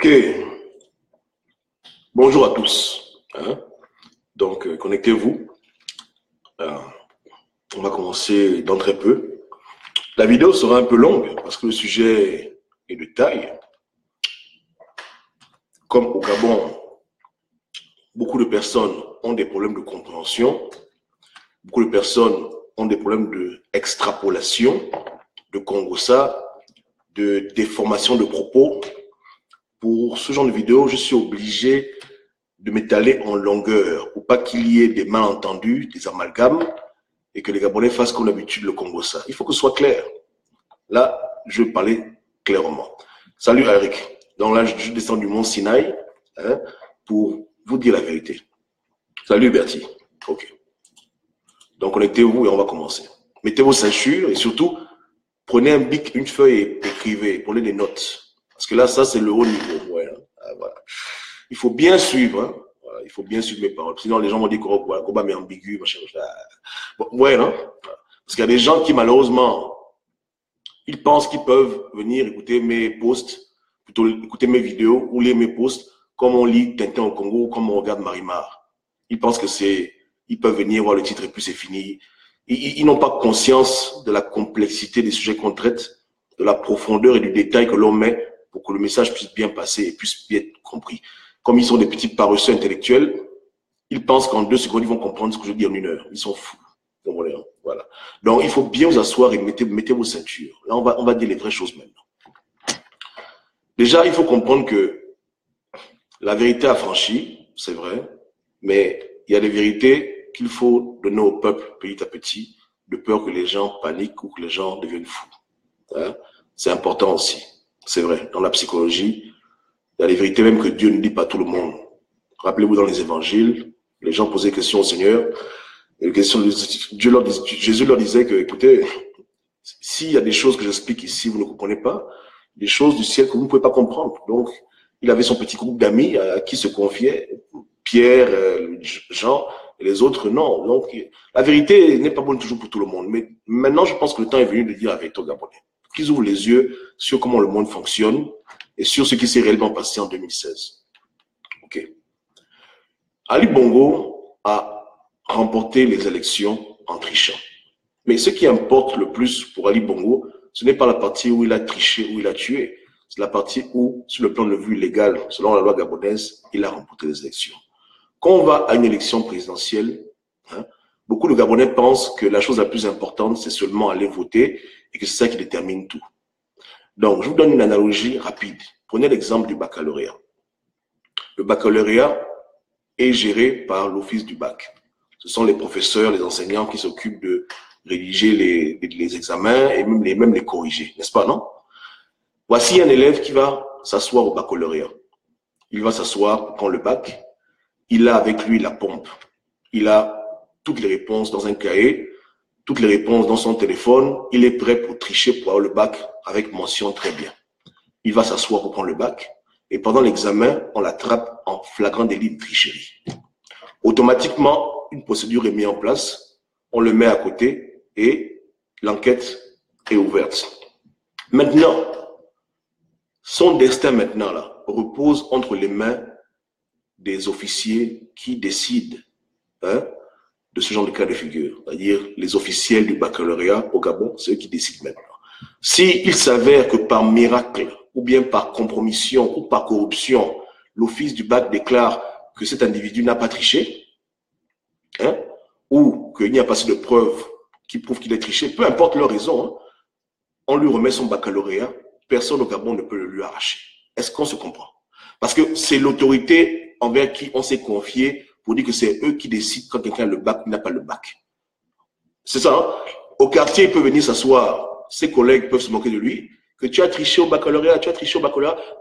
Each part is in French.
Ok, bonjour à tous. Donc, connectez-vous. On va commencer dans très peu. La vidéo sera un peu longue parce que le sujet est de taille. Comme au Gabon, beaucoup de personnes ont des problèmes de compréhension. Beaucoup de personnes ont des problèmes d'extrapolation, de congossa, de déformation de propos. Pour ce genre de vidéo, je suis obligé de m'étaler en longueur pour pas qu'il y ait des malentendus, des amalgames et que les Gabonais fassent comme d'habitude le Congo-ça. Il faut que ce soit clair. Là, je vais parler clairement. Salut Eric. Donc là, je descends du mont Sinaï pour vous dire la vérité. Salut Bertie. Ok. Donc connectez-vous et on va commencer. Mettez vos ceintures et surtout, prenez un bic, une feuille et écrivez, prenez des notes. Parce que là, ça, c'est le haut niveau. Ouais, voilà. Il faut bien suivre. Voilà, il faut bien suivre mes paroles. Sinon, les gens vont dire que Koba est ambigu. Machin, bon, ouais, non? Parce qu'il y a des gens qui, malheureusement, ils pensent qu'ils peuvent venir écouter mes posts, plutôt écouter mes vidéos ou lire mes posts comme on lit Tintin au Congo ou comme on regarde Marimar. Ils pensent que ils peuvent venir voir le titre et puis c'est fini. Ils n'ont pas conscience de la complexité des sujets qu'on traite, de la profondeur et du détail que l'on met pour que le message puisse bien passer et puisse bien être compris. Comme ils sont des petits paresseux intellectuels, ils pensent qu'en 2 secondes, ils vont comprendre ce que je dis en 1 heure. Ils sont fous. Voilà. Donc, il faut bien vous asseoir et mettez vos ceintures. Là, on va dire les vraies choses maintenant. Déjà, il faut comprendre que la vérité a franchi, c'est vrai, mais il y a des vérités qu'il faut donner au peuple petit à petit, de peur que les gens paniquent ou que les gens deviennent fous. C'est important aussi. C'est vrai, dans la psychologie, il y a des vérités même que Dieu ne dit pas à tout le monde. Rappelez-vous dans les évangiles, les gens posaient des questions au Seigneur. Et Jésus leur disait que, écoutez, s'il y a des choses que j'explique ici, vous ne comprenez pas, des choses du ciel que vous ne pouvez pas comprendre. Donc, il avait son petit groupe d'amis à qui se confiait, Pierre, Jean, et les autres, non. Donc, la vérité n'est pas bonne toujours pour tout le monde. Mais maintenant, je pense que le temps est venu de dire la vérité aux Gabonais. Qu'ils ouvrent les yeux sur comment le monde fonctionne et sur ce qui s'est réellement passé en 2016. Ok. Ali Bongo a remporté les élections en trichant. Mais ce qui importe le plus pour Ali Bongo, ce n'est pas la partie où il a triché, où il a tué. C'est la partie où, sur le plan de vue légal, selon la loi gabonaise, il a remporté les élections. Quand on va à une élection présidentielle, beaucoup de Gabonais pensent que la chose la plus importante, c'est seulement aller voter et que c'est ça qui détermine tout. Donc, je vous donne une analogie rapide. Prenez l'exemple du baccalauréat. Le baccalauréat est géré par l'office du bac. Ce sont les professeurs, les enseignants qui s'occupent de rédiger les examens et même les corriger, n'est-ce pas, non? Voici un élève qui va s'asseoir au baccalauréat. Il va s'asseoir pour prendre le bac. Il a avec lui la pompe. Il a toutes les réponses dans un cahier, toutes les réponses dans son téléphone. Il est prêt pour tricher pour avoir le bac avec mention très bien. Il va s'asseoir pour prendre le bac. Et pendant l'examen, on l'attrape en flagrant délit de tricherie. Automatiquement, une procédure est mise en place. On le met à côté et l'enquête est ouverte. Maintenant, son destin maintenant là repose entre les mains des officiers qui décident de ce genre de cas de figure, c'est-à-dire les officiels du baccalauréat au Gabon, c'est eux qui décident maintenant. S'il s'avère que par miracle, ou bien par compromission, ou par corruption, l'office du bac déclare que cet individu n'a pas triché, ou qu'il n'y a pas assez de preuves qui prouvent qu'il a triché, peu importe leur raison, on lui remet son baccalauréat, personne au Gabon ne peut le lui arracher. Est-ce qu'on se comprend? Parce que c'est l'autorité envers qui on s'est confié pour dire que c'est eux qui décident quand quelqu'un a le bac ou n'a pas le bac. C'est ça, Au quartier, il peut venir s'asseoir, ses collègues peuvent se moquer de lui, que tu as triché au baccalauréat,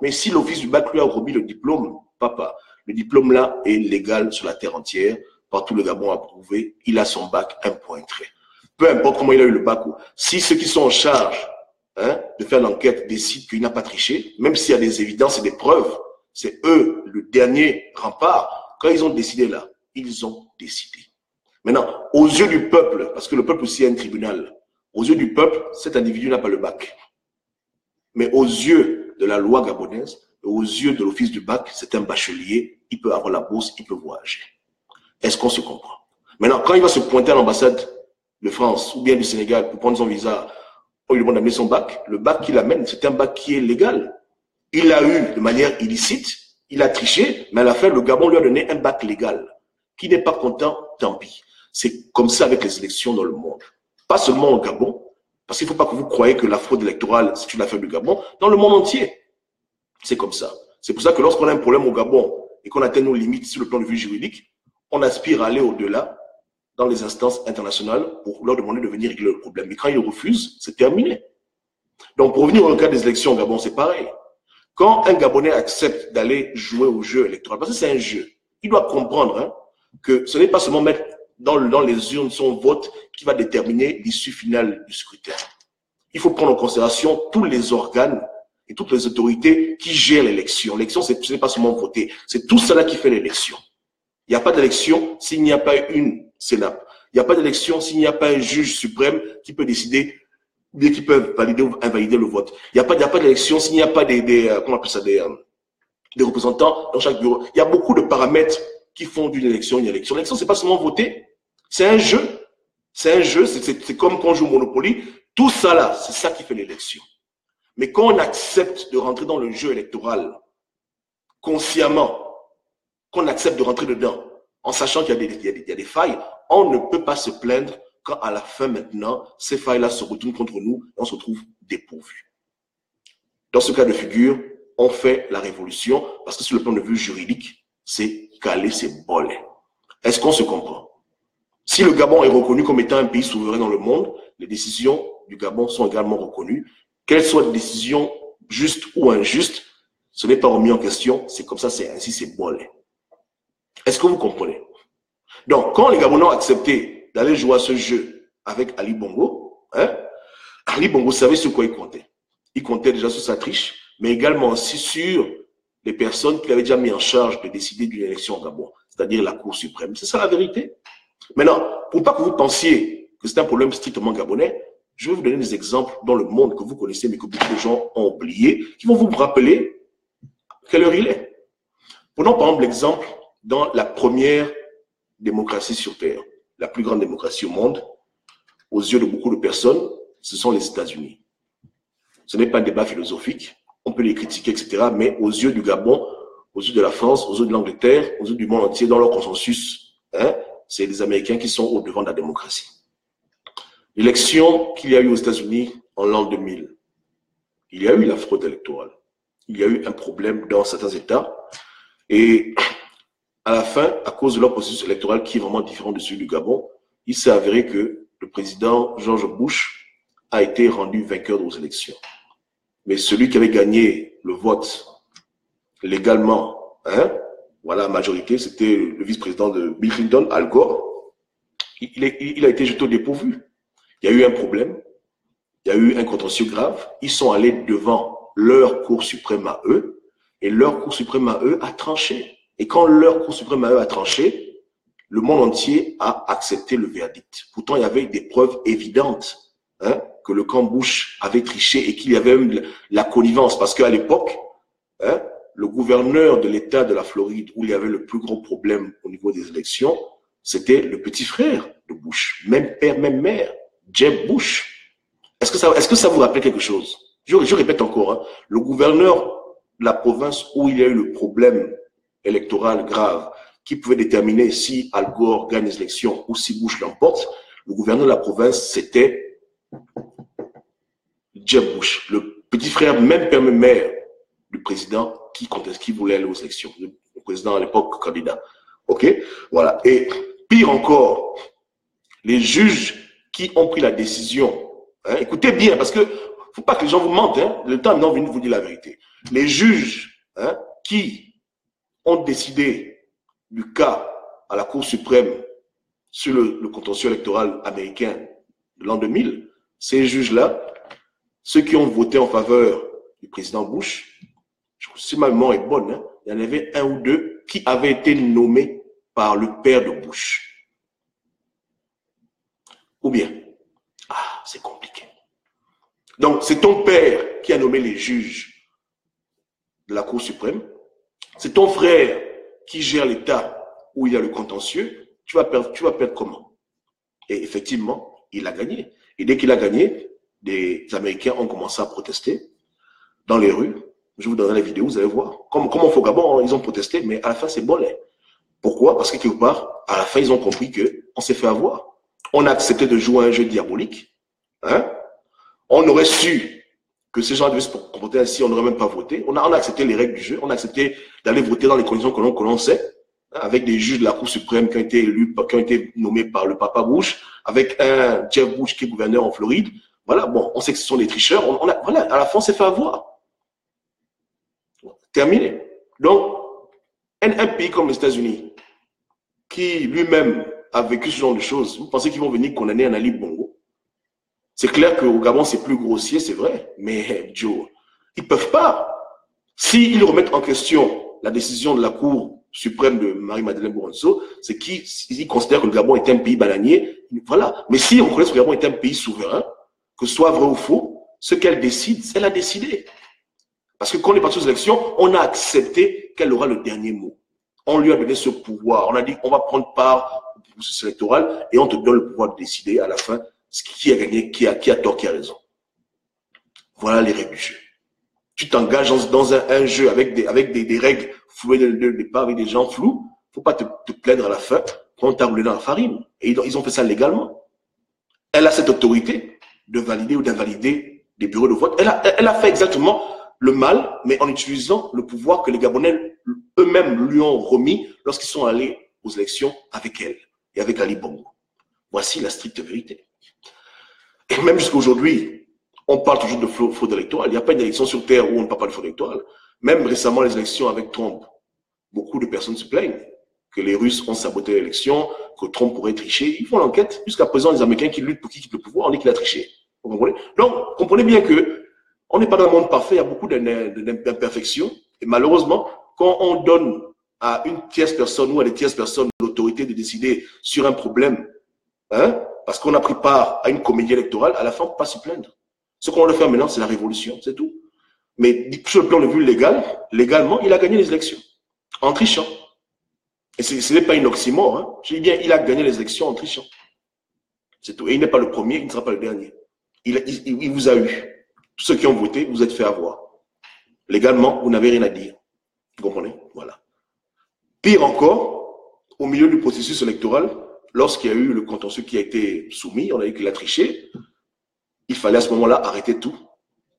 mais si l'office du bac lui a remis le diplôme, papa, le diplôme là est légal sur la terre entière, partout le Gabon a approuvé, il a son bac, un point trait. Peu importe comment il a eu le bac, si ceux qui sont en charge de faire l'enquête décident qu'il n'a pas triché, même s'il y a des évidences et des preuves, c'est eux, le dernier rempart. Quand ils ont décidé là, ils ont décidé. Maintenant, aux yeux du peuple, parce que le peuple aussi a un tribunal, aux yeux du peuple, cet individu n'a pas le bac. Mais aux yeux de la loi gabonaise, aux yeux de l'office du bac, c'est un bachelier, il peut avoir la bourse, il peut voyager. Est-ce qu'on se comprend? Maintenant, quand il va se pointer à l'ambassade de France ou bien du Sénégal pour prendre son visa, on lui demande d'amener son bac, le bac qu'il amène, c'est un bac qui est légal. Il l'a eu de manière illicite, il a triché, mais à la fin, le Gabon lui a donné un bac légal. Qui n'est pas content, tant pis. C'est comme ça avec les élections dans le monde. Pas seulement au Gabon, parce qu'il ne faut pas que vous croyez que la fraude électorale, c'est une affaire du Gabon, dans le monde entier. C'est comme ça. C'est pour ça que lorsqu'on a un problème au Gabon et qu'on atteint nos limites sur le plan de vue juridique, on aspire à aller au-delà dans les instances internationales pour leur demander de venir régler le problème. Mais quand ils refusent, c'est terminé. Donc, pour revenir au cas des élections au Gabon, c'est pareil. Quand un Gabonais accepte d'aller jouer au jeu électoral, parce que c'est un jeu, il doit comprendre que ce n'est pas seulement mettre dans les urnes son vote qui va déterminer l'issue finale du scrutin. Il faut prendre en considération tous les organes et toutes les autorités qui gèrent l'élection. L'élection, ce n'est pas seulement voter, c'est tout cela qui fait l'élection. Il n'y a pas d'élection s'il n'y a pas une Sénat. Il n'y a pas d'élection s'il n'y a pas un juge suprême qui peut décider, ou bien qui peut valider ou invalider le vote. Il n'y a pas d'élection s'il n'y a pas comment on appelle ça, des représentants dans chaque bureau. Il y a beaucoup de paramètres qui font d'une élection une élection. L'élection, c'est pas seulement voter, c'est un jeu. C'est un jeu, c'est comme quand on joue au Monopoly. Tout ça là, c'est ça qui fait l'élection. Mais quand on accepte de rentrer dans le jeu électoral consciemment, qu'on accepte de rentrer dedans, en sachant qu'il y a des failles, on ne peut pas se plaindre quand à la fin maintenant, ces failles-là se retournent contre nous et on se retrouve dépourvu. Dans ce cas de figure, on fait la révolution parce que sur le plan de vue juridique, c'est caler ses bolets. Est-ce qu'on se comprend? Si le Gabon est reconnu comme étant un pays souverain dans le monde, les décisions du Gabon sont également reconnues. Qu'elles soient des décisions justes ou injustes, ce n'est pas remis en question. C'est comme ça, c'est ainsi, c'est bolé. Est-ce que vous comprenez? Donc, quand les Gabonais ont accepté d'aller jouer à ce jeu avec Ali Bongo, Ali Bongo savait sur quoi il comptait. Il comptait déjà sur sa triche, mais également aussi sur les personnes qu'il avait déjà mis en charge de décider d'une élection au Gabon, c'est-à-dire la Cour suprême. C'est ça la vérité. Maintenant, pour pas que vous pensiez que c'est un problème strictement gabonais, je vais vous donner des exemples dans le monde que vous connaissez, mais que beaucoup de gens ont oublié, qui vont vous rappeler quelle heure il est. Prenons par exemple l'exemple dans la première démocratie sur Terre, la plus grande démocratie au monde, aux yeux de beaucoup de personnes, ce sont les États-Unis. Ce n'est pas un débat philosophique, on peut les critiquer, etc., mais aux yeux du Gabon, aux yeux de la France, aux yeux de l'Angleterre, aux yeux du monde entier, dans leur consensus, c'est les Américains qui sont au devant de la démocratie. L'élection qu'il y a eu aux États-Unis en l'an 2000, il y a eu la fraude électorale. Il y a eu un problème dans certains États. Et à la fin, à cause de leur processus électoral qui est vraiment différent de celui du Gabon, il s'est avéré que le président George Bush a été rendu vainqueur aux élections. Mais celui qui avait gagné le vote légalement, voilà, la majorité, c'était le vice-président de Bill Clinton, Al Gore. Il a été jeté au dépourvu. Il y a eu un problème, il y a eu un contentieux grave. Ils sont allés devant leur Cour suprême à eux, et leur Cour suprême à eux a tranché. Et quand leur Cour suprême à eux a tranché, le monde entier a accepté le verdict. Pourtant, il y avait des preuves évidentes que le camp Bush avait triché et qu'il y avait même la connivence. Parce qu'à l'époque, le gouverneur de l'État de la Floride, où il y avait le plus gros problème au niveau des élections, c'était le petit frère de Bush, même père, même mère, Jeb Bush. Est-ce que ça vous rappelle quelque chose? Je répète encore, le gouverneur de la province où il y a eu le problème électoral grave qui pouvait déterminer si Al Gore gagne les élections ou si Bush l'emporte, le gouverneur de la province, c'était Jeb Bush, le petit frère, même père, même mère du président qui voulait aller aux élections. Le président à l'époque candidat. OK? Voilà. Et pire encore, les juges qui ont pris la décision, écoutez bien, parce que faut pas que les gens vous mentent, le temps est maintenant venu de vous dire la vérité. Les juges qui ont décidé du cas à la Cour suprême sur le contentieux électoral américain de l'an 2000, ces juges-là, ceux qui ont voté en faveur du président Bush, si ma mémoire est bonne, il y en avait un ou deux qui avaient été nommés par le père de Bush. Ou bien, c'est compliqué. Donc, c'est ton père qui a nommé les juges de la Cour suprême, c'est ton frère qui gère l'État où il y a le contentieux, tu vas perdre comment? Et effectivement, il a gagné. Et dès qu'il a gagné, des Américains ont commencé à protester dans les rues. Je vous donnerai les vidéos, vous allez voir. Comme au Gabon, ils ont protesté, mais à la fin, c'est bolé. Pourquoi? Parce que quelque part, à la fin, ils ont compris qu'on s'est fait avoir. On a accepté de jouer à un jeu diabolique. Hein? On aurait su que ces gens devaient se comporter ainsi, on n'aurait même pas voté. On a accepté les règles du jeu, on a accepté d'aller voter dans les conditions que l'on sait, hein, avec des juges de la Cour suprême qui ont été élus, qui ont été nommés par le papa Bush, avec un Jeff Bush qui est gouverneur en Floride. Voilà, bon, on sait que ce sont des tricheurs. Voilà, à la fin, on s'est fait avoir. Terminé. Donc, un pays comme les États-Unis, qui lui-même a vécu ce genre de choses, vous pensez qu'ils vont venir condamner un Ali Bongo? C'est clair qu'au Gabon, c'est plus grossier, c'est vrai, mais Joe, ils ne peuvent pas. S'ils remettent en question la décision de la Cour suprême de Marie-Madeleine Bouronso, c'est qu'ils considèrent que le Gabon est un pays bananier. Voilà. Mais s'ils reconnaissent que le Gabon est un pays souverain, que ce soit vrai ou faux, ce qu'elle décide, elle a décidé. Parce que quand on est parti aux élections, on a accepté qu'elle aura le dernier mot. On lui a donné ce pouvoir. On a dit qu'on va prendre part au processus électoral et on te donne le pouvoir de décider à la fin qui a gagné, qui a tort, qui a raison. Voilà les règles du jeu. Tu t'engages dans un jeu avec des règles flouées dès le départ, avec des gens flous. Faut pas te plaindre à la fin quand on t'a roulé dans la farine. Et ils ont fait ça légalement. Elle a cette autorité de valider ou d'invalider des bureaux de vote. Elle a fait exactement le mal, mais en utilisant le pouvoir que les Gabonais eux-mêmes lui ont remis lorsqu'ils sont allés aux élections avec elle et avec Ali Bongo. Voici la stricte vérité. Et même jusqu'à aujourd'hui, on parle toujours de fraude électorale. Il n'y a pas une élection sur Terre où on ne parle pas de fraude électorale. Même récemment, les élections avec Trump, beaucoup de personnes se plaignent que les Russes ont saboté l'élection, que Trump pourrait tricher. Ils font l'enquête. Jusqu'à présent, les Américains qui luttent pour qui quitte le pouvoir, on dit qu'il a triché. Vous comprenez? Donc, comprenez bien que on n'est pas dans un monde parfait, il y a beaucoup d'imperfections. Et malheureusement, quand on donne à une tierce personne ou à des tierces personnes l'autorité de décider sur un problème, hein, parce qu'on a pris part à une comédie électorale, à la fin, on ne peut pas se plaindre. Ce qu'on doit faire maintenant, c'est la révolution, c'est tout. Mais sur le plan de vue légal, légalement, il a gagné les élections en trichant. Et ce n'est pas une oxymore. Hein. Je dis bien, il a gagné les élections en trichant. C'est tout. Et il n'est pas le premier, il ne sera pas le dernier. Il vous a eu. Tous ceux qui ont voté, vous êtes fait avoir. Légalement, vous n'avez rien à dire. Vous comprenez? Voilà. Pire encore, au milieu du processus électoral, lorsqu'il y a eu le contentieux qui a été soumis, on a dit qu'il a triché, il fallait à ce moment-là arrêter tout,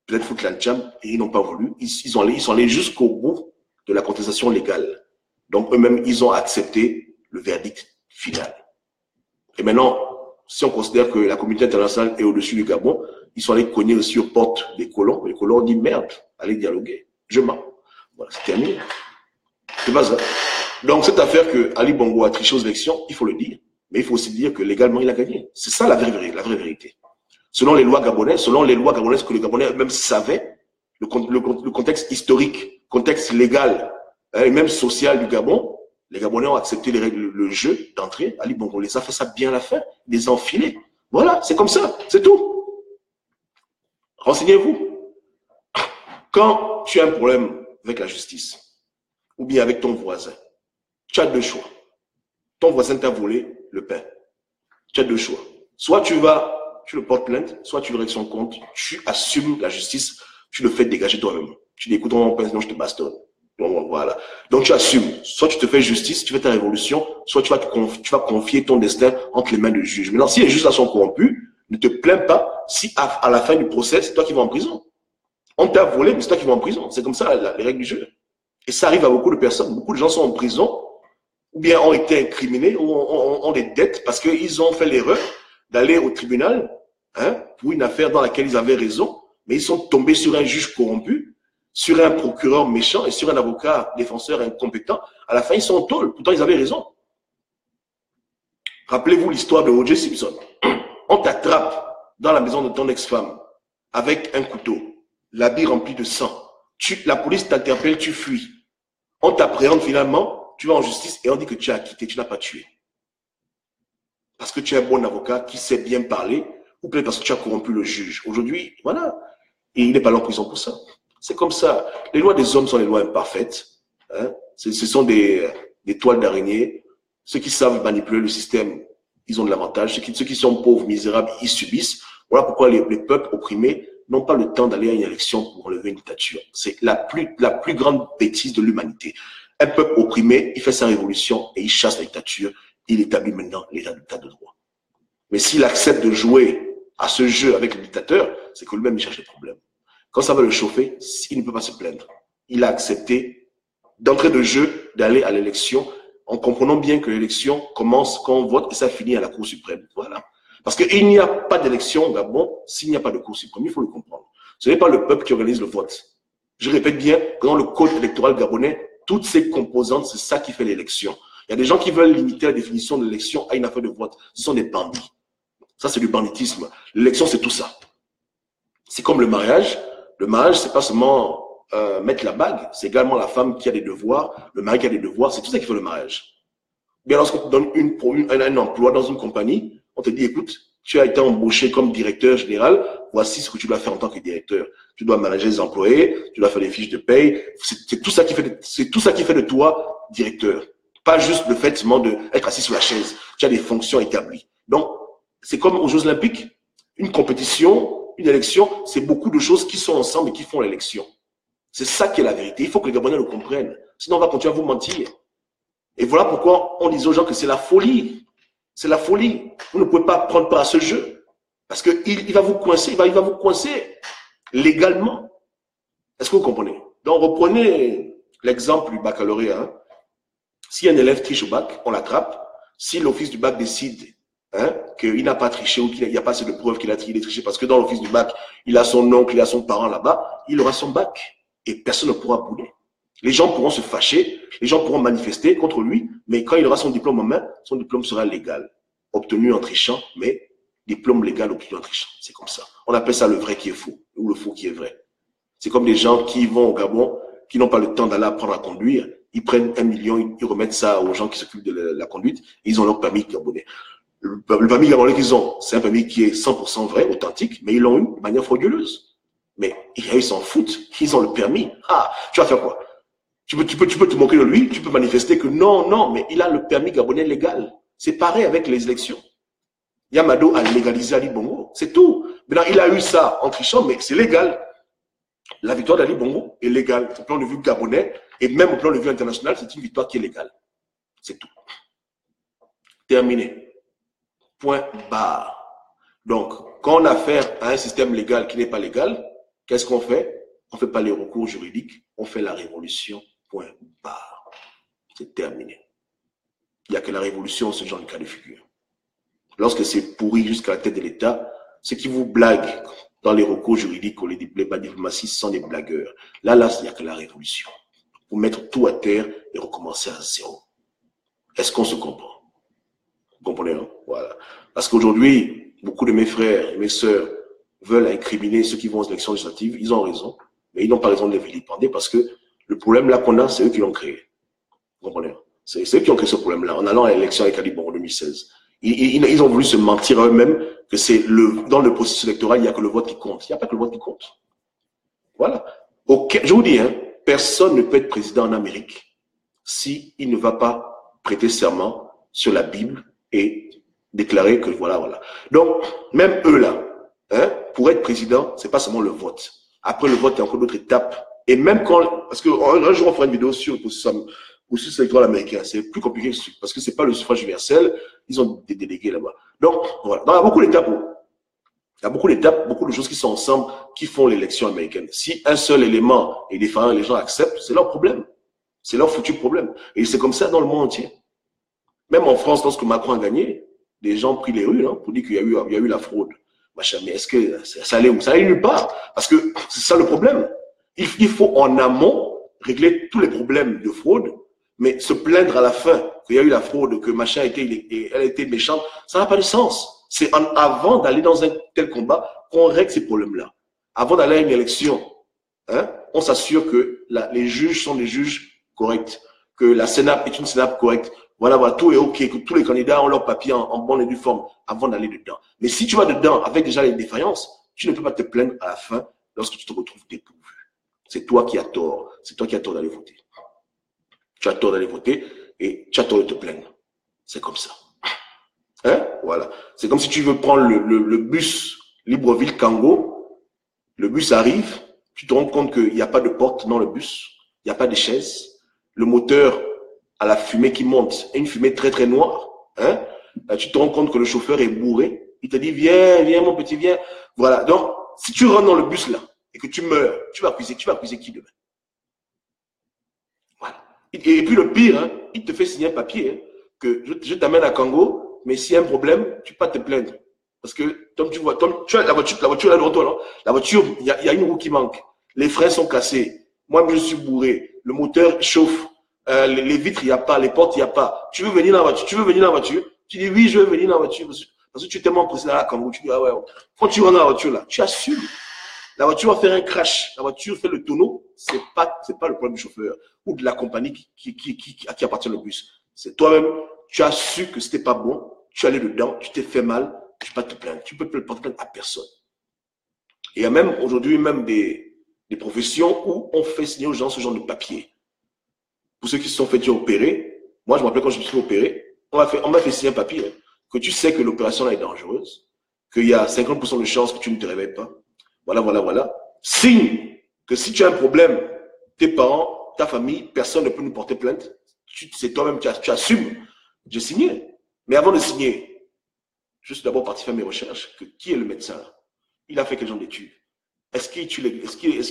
peut-être foutre l'antiam, et ils n'ont pas voulu. Ils sont allés jusqu'au bout de la contestation légale. Donc eux-mêmes, ils ont accepté le verdict final. Et maintenant, si on considère que la communauté internationale est au-dessus du Gabon, ils sont allés cogner aussi aux portes des colons. Les colons ont dit merde, allez dialoguer. Je mens. Voilà, c'est terminé. C'est pas ça. Donc cette affaire que Ali Bongo a triché aux élections, il faut le dire. Mais il faut aussi dire que légalement, il a gagné. C'est ça la vraie vérité. Selon les lois gabonaises que les Gabonais eux-mêmes savaient, le contexte historique, contexte légal et même social du Gabon, les Gabonais ont accepté les règles, le jeu d'entrée. Ali Bongo les a fait ça bien à la fin, les a enfilés. Voilà, c'est comme ça, c'est tout. Renseignez-vous. Quand tu as un problème avec la justice, ou bien avec ton voisin, tu as deux choix. Ton voisin t'a volé le pain. Tu as deux choix. Soit tu le portes plainte, soit tu règles son compte, tu assumes la justice, tu le fais dégager toi-même. Tu dis, écoute, mon pain, sinon je te bastonne. Donc, voilà. Donc tu assumes. Soit tu te fais justice, tu fais ta révolution, soit tu vas confier ton destin entre les mains du juge. Maintenant, si les juges là sont corrompus, ne te plains pas si à la fin du procès, c'est toi qui vas en prison. On t'a volé, mais c'est toi qui vas en prison. C'est comme ça les règles du jeu. Et ça arrive à beaucoup de personnes. Beaucoup de gens sont en prison, ou bien ont été incriminés, ou ont des dettes parce qu'ils ont fait l'erreur d'aller au tribunal, hein, pour une affaire dans laquelle ils avaient raison, mais ils sont tombés sur un juge corrompu, sur un procureur méchant et sur un avocat défenseur incompétent. À la fin, ils sont en tôle. Pourtant, ils avaient raison. Rappelez-vous l'histoire de O.J. Simpson. On t'attrape dans la maison de ton ex-femme avec un couteau, l'habit rempli de sang. La police t'interpelle, tu fuis. On t'appréhende finalement, tu vas en justice et on dit que tu as acquitté, tu n'as pas tué. Parce que tu es un bon avocat qui sait bien parler, ou peut-être parce que tu as corrompu le juge. Aujourd'hui, voilà. Et il n'est pas là en prison pour ça. C'est comme ça. Les lois des hommes sont les lois imparfaites. Hein. Ce sont des toiles d'araignée. Ceux qui savent manipuler le système, ils ont de l'avantage. Ceux qui sont pauvres, misérables, ils subissent. Voilà pourquoi les peuples opprimés n'ont pas le temps d'aller à une élection pour enlever une dictature. C'est la plus grande bêtise de l'humanité. Un peuple opprimé, il fait sa révolution et il chasse la dictature. Il établit maintenant l'état de droit. Mais s'il accepte de jouer à ce jeu avec le dictateur, c'est que lui-même il cherche des problèmes. Quand ça va le chauffer, il ne peut pas se plaindre. Il a accepté d'entrer de jeu, d'aller à l'élection, en comprenant bien que l'élection commence quand on vote et ça finit à la Cour suprême. Voilà. Parce qu'il n'y a pas d'élection au Gabon s'il n'y a pas de Cour suprême. Il faut le comprendre. Ce n'est pas le peuple qui organise le vote. Je répète bien que dans le code électoral gabonais, toutes ces composantes, c'est ça qui fait l'élection. Il y a des gens qui veulent limiter la définition de l'élection à une affaire de vote. Ce sont des bandits. Ça, c'est du banditisme. L'élection, c'est tout ça. C'est comme le mariage. Le mariage, c'est pas seulement mettre la bague, c'est également la femme qui a des devoirs, le mari qui a des devoirs, c'est tout ça qui fait le mariage. Bien, lorsqu'on te donne un emploi dans une compagnie, on te dit, écoute, tu as été embauché comme directeur général, voici ce que tu dois faire en tant que directeur. Tu dois manager les employés, tu dois faire les fiches de paye, c'est tout ça qui fait de toi directeur. Pas juste le fait seulement d'être assis sur la chaise. Tu as des fonctions établies. Donc, c'est comme aux Jeux Olympiques, une compétition, une élection, c'est beaucoup de choses qui sont ensemble et qui font l'élection. C'est ça qui est la vérité. Il faut que les Gabonais le comprennent. Sinon, on va continuer à vous mentir. Et voilà pourquoi on dit aux gens que c'est la folie. C'est la folie. Vous ne pouvez pas prendre part à ce jeu. Parce qu'il va vous coincer, il va vous coincer légalement. Est-ce que vous comprenez? Donc, reprenez l'exemple du baccalauréat. Hein. Si un élève triche au bac, on l'attrape. Si l'office du bac décide qu'il n'a pas triché ou qu'il n'y a pas assez de preuves qu'il a triché parce que dans l'office du bac, il a son oncle, il a son parent là-bas, il aura son bac. Et personne ne pourra bouder. Les gens pourront se fâcher, les gens pourront manifester contre lui, mais quand il aura son diplôme en main, son diplôme sera légal, obtenu en trichant, mais diplôme légal obtenu en trichant. C'est comme ça. On appelle ça le vrai qui est faux, ou le faux qui est vrai. C'est comme des gens qui vont au Gabon, qui n'ont pas le temps d'aller apprendre à conduire, ils prennent 1 million, ils remettent ça aux gens qui s'occupent de la conduite, et ils ont leur permis gabonais. Le permis gabonais qu'ils ont, c'est un permis qui est 100% vrai, authentique, mais ils l'ont eu de manière frauduleuse. Mais ils s'en foutent, ils ont le permis. Ah, tu vas faire quoi? Tu peux te moquer de lui, tu peux manifester que non, mais il a le permis gabonais légal. C'est pareil avec les élections. Yamado a légalisé Ali Bongo, c'est tout. Maintenant, il a eu ça en trichant, mais c'est légal. La victoire d'Ali Bongo est légale. Au plan de vue gabonais, et même au plan de vue international, c'est une victoire qui est légale. C'est tout. Terminé. Point barre. Donc, quand on a affaire à un système légal qui n'est pas légal, qu'est-ce qu'on fait? On ne fait pas les recours juridiques, on fait la révolution, point barre. C'est terminé. Il n'y a que la révolution, ce genre de cas de figure. Lorsque c'est pourri jusqu'à la tête de l'État, ceux qui vous blaguent dans les recours juridiques ou les diplomaties sont des blagueurs. Là, il n'y a que la révolution. Pour mettre tout à terre et recommencer à zéro. Est-ce qu'on se comprend? Vous comprenez, hein? Voilà. Parce qu'aujourd'hui, beaucoup de mes frères et mes sœurs veulent incriminer ceux qui vont aux élections législatives, ils ont raison, mais ils n'ont pas raison de les vilipender parce que le problème là qu'on a, c'est eux qui l'ont créé. Vous comprenez? C'est eux qui ont créé ce problème-là en allant à l'élection avec Ali Bongo en 2016. Ils ont voulu se mentir à eux-mêmes que c'est dans le processus électoral, il n'y a que le vote qui compte. Il n'y a pas que le vote qui compte. Voilà. Je vous dis, personne ne peut être président en Amérique s'il ne va pas prêter serment sur la Bible et déclarer que voilà. Donc, même eux là, pour être président, c'est pas seulement le vote. Après le vote, il y a encore d'autres étapes. Et même parce qu'un jour on fera une vidéo sur le processus électoral américain, c'est plus compliqué parce que c'est pas le suffrage universel, ils ont des délégués là-bas. Donc, voilà. Donc, il y a beaucoup d'étapes. Il y a beaucoup d'étapes, beaucoup de choses qui sont ensemble, qui font l'élection américaine. Si un seul élément est différent et les gens acceptent, c'est leur problème. C'est leur foutu problème. Et c'est comme ça dans le monde entier. Même en France, lorsque Macron a gagné, les gens ont pris les rues pour dire qu'il y a eu la fraude. Machin, mais est-ce que ça allait où? Ça allait nulle part. Parce que c'est ça le problème. Il faut en amont régler tous les problèmes de fraude, mais se plaindre à la fin qu'il y a eu la fraude, que machin elle a été méchante, ça n'a pas de sens. C'est avant d'aller dans un tel combat qu'on règle ces problèmes-là. Avant d'aller à une élection, on s'assure que les juges sont des juges corrects, que la Sénat est une Sénat correcte. Voilà, tout est OK, que tous les candidats ont leur papier en bonne et due forme avant d'aller dedans. Mais si tu vas dedans avec déjà les défaillances, tu ne peux pas te plaindre à la fin lorsque tu te retrouves dépourvu. C'est toi qui as tort. C'est toi qui as tort d'aller voter. Tu as tort d'aller voter et tu as tort de te plaindre. C'est comme ça. Hein? Voilà. C'est comme si tu veux prendre le bus Libreville-Kango. Le bus arrive, tu te rends compte qu'il n'y a pas de porte dans le bus, il n'y a pas de chaise. Le moteur a la fumée qui monte, et une fumée très très noire. Hein? Tu te rends compte que le chauffeur est bourré. Il te dit, viens, viens mon petit, viens. Voilà. Donc, si tu rentres dans le bus là et que tu meurs, tu vas accuser qui demain? Voilà. Et puis le pire, hein, il te fait signer un papier hein, que je t'amène à Congo, mais s'il y a un problème, tu peux pas te plaindre. Parce que, comme tu vois, tu as la voiture là devant toi, non? La voiture, il y a une roue qui manque. Les freins sont cassés. Moi, je suis bourré. Le moteur chauffe. Les vitres, il n'y a pas. Les portes, il n'y a pas. Tu veux venir dans la voiture? Tu veux venir dans la voiture? Tu dis oui, je veux venir dans la voiture. Parce que tu es tellement pressé dans la Congo. Tu dis ah ouais. Quand tu rentres dans la voiture là, tu assumes. La voiture va faire un crash. La voiture fait le tonneau. C'est pas le problème du chauffeur ou de la compagnie à qui appartient le bus. C'est toi-même. Tu as su que c'était pas bon. Tu es allé dedans. Tu t'es fait mal. Tu peux pas te plaindre. Tu peux pas te plaindre à personne. Et il y a même aujourd'hui même des professions où on fait signer aux gens ce genre de papier. Pour ceux qui se sont fait opérer, moi je me rappelle quand je me suis fait opérer, on m'a fait signer un papier hein, que tu sais que l'opération là est dangereuse, qu'il y a 50% de chances que tu ne te réveilles pas. Voilà. Signe que si tu as un problème, tes parents, ta famille, personne ne peut nous porter plainte. C'est toi-même, tu assumes. J'ai signé. Mais avant de signer, je suis d'abord parti faire mes recherches. Qui est le médecin? Il a fait quel genre d'études? Est-ce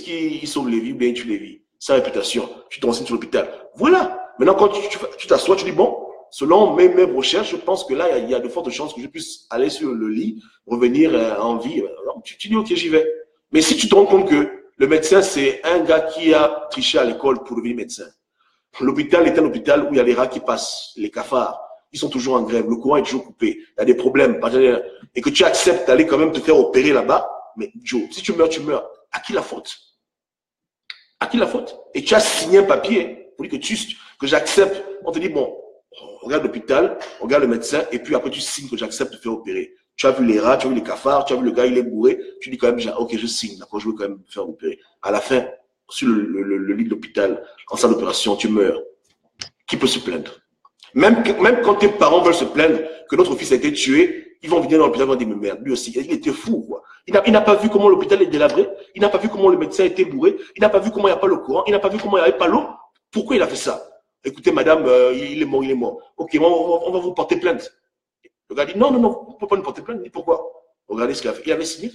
qu'il sauve les vies ou bien il tue les vies? Sa réputation. Tu te renseignes sur l'hôpital. Voilà. Maintenant, quand tu t'assois, tu dis, bon, selon mes recherches, je pense que là, il y a de fortes chances que je puisse aller sur le lit, revenir en vie. Alors, tu dis, ok, j'y vais. Mais si tu te rends compte que le médecin, c'est un gars qui a triché à l'école pour devenir médecin. L'hôpital est un hôpital où il y a les rats qui passent, les cafards. Ils sont toujours en grève. Le courant est toujours coupé. Il y a des problèmes. Et que tu acceptes d'aller quand même te faire opérer là-bas. Mais Joe, si tu meurs, tu meurs. À qui la faute? À qui la faute? Et tu as signé un papier pour dire que j'accepte. On te dit, bon, regarde l'hôpital, regarde le médecin, et puis après tu signes que j'accepte de faire opérer. Tu as vu les rats, tu as vu les cafards, tu as vu le gars, il est bourré. Tu dis quand même, ok, je signe, d'accord, je veux quand même me faire opérer. À la fin, sur le lit de l'hôpital, en salle d'opération, tu meurs. Qui peut se plaindre? Même quand tes parents veulent se plaindre que notre fils a été tué, ils vont venir dans l'hôpital et vont dire, mais merde, lui aussi, il était fou, quoi. Il n'a pas vu comment l'hôpital est délabré. Il n'a pas vu comment le médecin était bourré. Il n'a pas vu comment il n'y a pas le courant. Il n'a pas vu comment il n'y avait pas l'eau. Pourquoi il a fait ça? Écoutez, madame, il est mort. Ok, on va vous porter plainte. Le gars dit, non, on ne peut pas nous porter plainte. Il dit, pourquoi? Regardez ce qu'il a fait. Il avait signé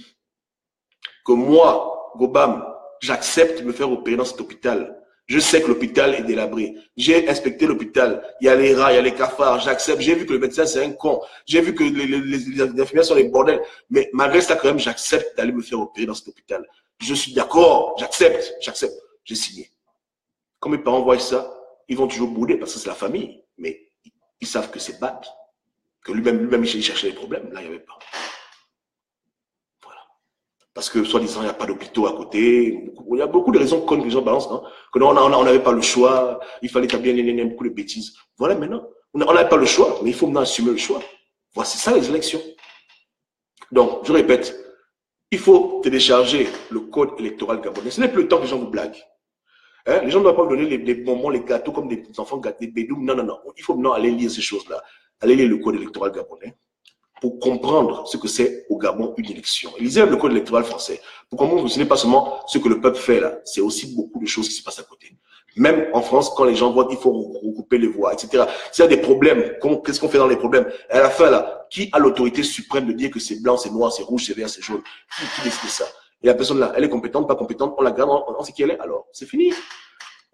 que moi, Gobam, j'accepte de me faire opérer dans cet hôpital. Je sais que l'hôpital est délabré. J'ai inspecté l'hôpital. Il y a les rats, il y a les cafards. J'accepte. J'ai vu que le médecin, c'est un con. J'ai vu que les infirmières sont des bordels. Mais malgré ça, quand même, j'accepte d'aller me faire opérer dans cet hôpital. Je suis d'accord. J'accepte. J'ai signé. Quand mes parents voient ça, ils vont toujours bouder parce que c'est la famille. Mais ils savent que c'est bad. Que lui-même, il cherchait les problèmes. Là, il n'y avait pas. Parce que, soi-disant, il n'y a pas d'hôpitaux à côté. Il y a beaucoup de raisons connes que les gens balancent, non? Que non, on n'avait pas le choix. Il fallait établir beaucoup de bêtises. Voilà, maintenant. On n'avait pas le choix, mais il faut maintenant assumer le choix. Voici ça, les élections. Donc, je répète, il faut télécharger le code électoral gabonais. Ce n'est plus le temps que les gens vous blaguent. Hein? Les gens ne doivent pas vous donner les bonbons, les gâteaux comme des enfants gâtés, des bédous. Non. Il faut maintenant aller lire ces choses-là. Aller lire le code électoral gabonais pour comprendre ce que c'est au Gabon une élection. Lisez le code électoral français. Pour comprendre que ce n'est pas seulement ce que le peuple fait là, c'est aussi beaucoup de choses qui se passent à côté. Même en France, quand les gens votent, il faut regrouper les voix, etc. S'il y a des problèmes, qu'est-ce qu'on fait dans les problèmes? Et à la fin là, qui a l'autorité suprême de dire que c'est blanc, c'est noir, c'est rouge, c'est vert, c'est jaune? Qui décide ça? Et la personne là, elle est compétente, pas compétente, on la garde, on sait qui elle est, alors c'est fini.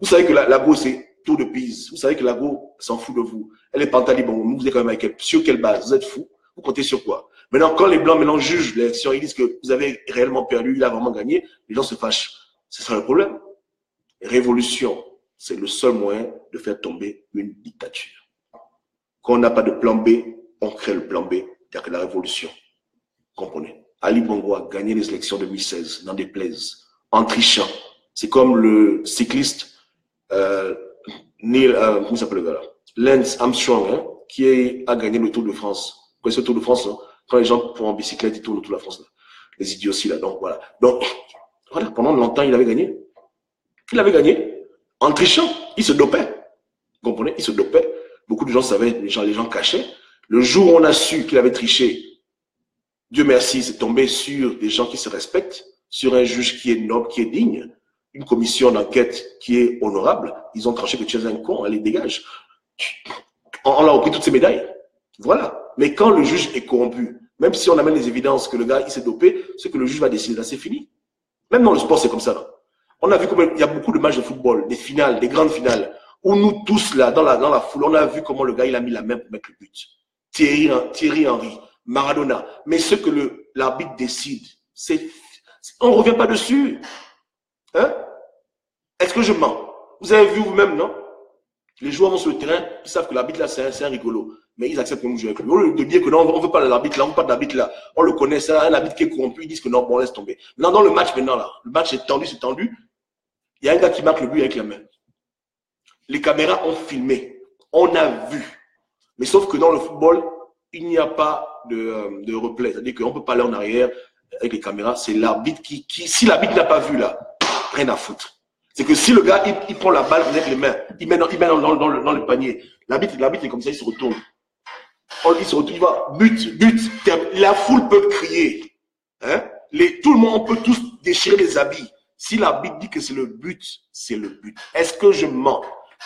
Vous savez que la go, c'est taux de Pise. Vous savez que la go s'en fout de vous. Elle est pantalibon. Vous êtes quand même avec elle. Sur quelle base? Vous êtes fou? Vous comptez sur quoi? Maintenant, quand les Blancs maintenant jugent l'élection, ils disent que vous avez réellement perdu, il a vraiment gagné, les gens se fâchent. C'est ça le problème. Révolution, c'est le seul moyen de faire tomber une dictature. Quand on n'a pas de plan B, on crée le plan B, c'est-à-dire que la révolution. Comprenez? Ali Bongo a gagné les élections de 2016, n'en déplaise, en trichant. C'est comme le cycliste comment s'appelle le gars là? Lance Armstrong, hein, qui a gagné le Tour de France. Vous connaissez le Tour de France, hein? Quand les gens vont en bicyclette, ils tournent le Tour de la France. Là. Les idiots aussi, là. Donc, voilà. Donc, voilà, pendant longtemps, il avait gagné. Il avait gagné en trichant. Il se dopait. Vous comprenez? Il se dopait. Beaucoup de gens savaient, les gens cachaient. Le jour où on a su qu'il avait triché, Dieu merci, c'est tombé sur des gens qui se respectent, sur un juge qui est noble, qui est digne, une commission d'enquête qui est honorable. Ils ont tranché que tu es un con, allez, dégage. On l'a repris toutes ces médailles. Voilà. Mais quand le juge est corrompu, même si on amène les évidences que le gars il s'est dopé, ce que le juge va décider, là, c'est fini. Même dans le sport, c'est comme ça. Là. On a vu comment il y a beaucoup de matchs de football, des finales, des grandes finales, où nous tous, là, dans la foule, on a vu comment le gars il a mis la main pour mettre le but. Thierry Henry, Maradona. Mais ce que l'arbitre décide, on ne revient pas dessus. Hein? Est-ce que je mens? Vous avez vu vous-même, non? Les joueurs vont sur le terrain, ils savent que l'arbitre là, c'est un rigolo. Mais ils acceptent qu'on joue avec lui. Au lieu de dire que non, on ne veut pas de l'arbitre là, on ne veut pas de l'arbitre là. On le connaît, c'est un arbitre qui est corrompu, ils disent que non, bon, on laisse tomber. Maintenant, dans le match maintenant, là, le match est tendu, c'est tendu. Il y a un gars qui marque le but avec la main. Les caméras ont filmé. On a vu. Mais sauf que dans le football, il n'y a pas de replay. C'est-à-dire qu'on ne peut pas aller en arrière avec les caméras. C'est l'arbitre qui si l'arbitre n'a pas vu là, rien à foutre. C'est que si le gars, il prend la balle avec les mains, il met dans le panier, l'arbitre est comme ça, il se retourne. Il se retourne, il va, but. La foule peut crier. Hein? Tout le monde, on peut tous déchirer les habits. Si l'arbitre dit que c'est le but, c'est le but. Est-ce que je mens?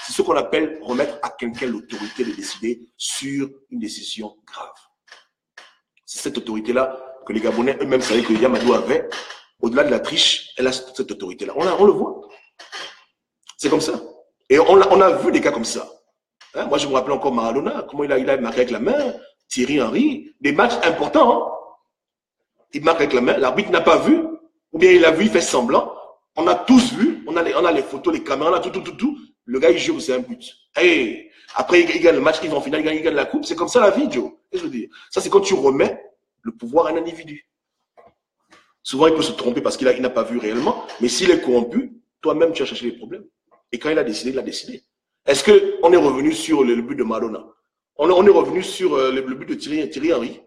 C'est ce qu'on appelle remettre à quelqu'un l'autorité de décider sur une décision grave. C'est cette autorité-là que les Gabonais eux-mêmes savaient que Yamadou avait. Au-delà de la triche, elle a cette autorité-là. On le voit. C'est comme ça. Et on a vu des cas comme ça. Hein? Moi, je me rappelle encore Maradona, comment il a marqué avec la main, Thierry Henry, des matchs importants. Hein? Il marque avec la main, l'arbitre n'a pas vu, ou bien il a vu, il fait semblant. On a tous vu, on a les photos, les caméras, on a tout. Le gars, il joue, c'est un but. Hey, après, il gagne le match, il va en finale, il gagne la coupe. C'est comme ça la vie, Joe. Qu'est-ce que je veux dire? Ça, c'est quand tu remets le pouvoir à un individu. Souvent, il peut se tromper parce qu'il n'a pas vu réellement, mais s'il est corrompu, toi-même, tu as cherché les problèmes. Et quand il a décidé, il a décidé. Est-ce qu'on est revenu sur le but de Maradona? On est revenu sur le but de Thierry Henry.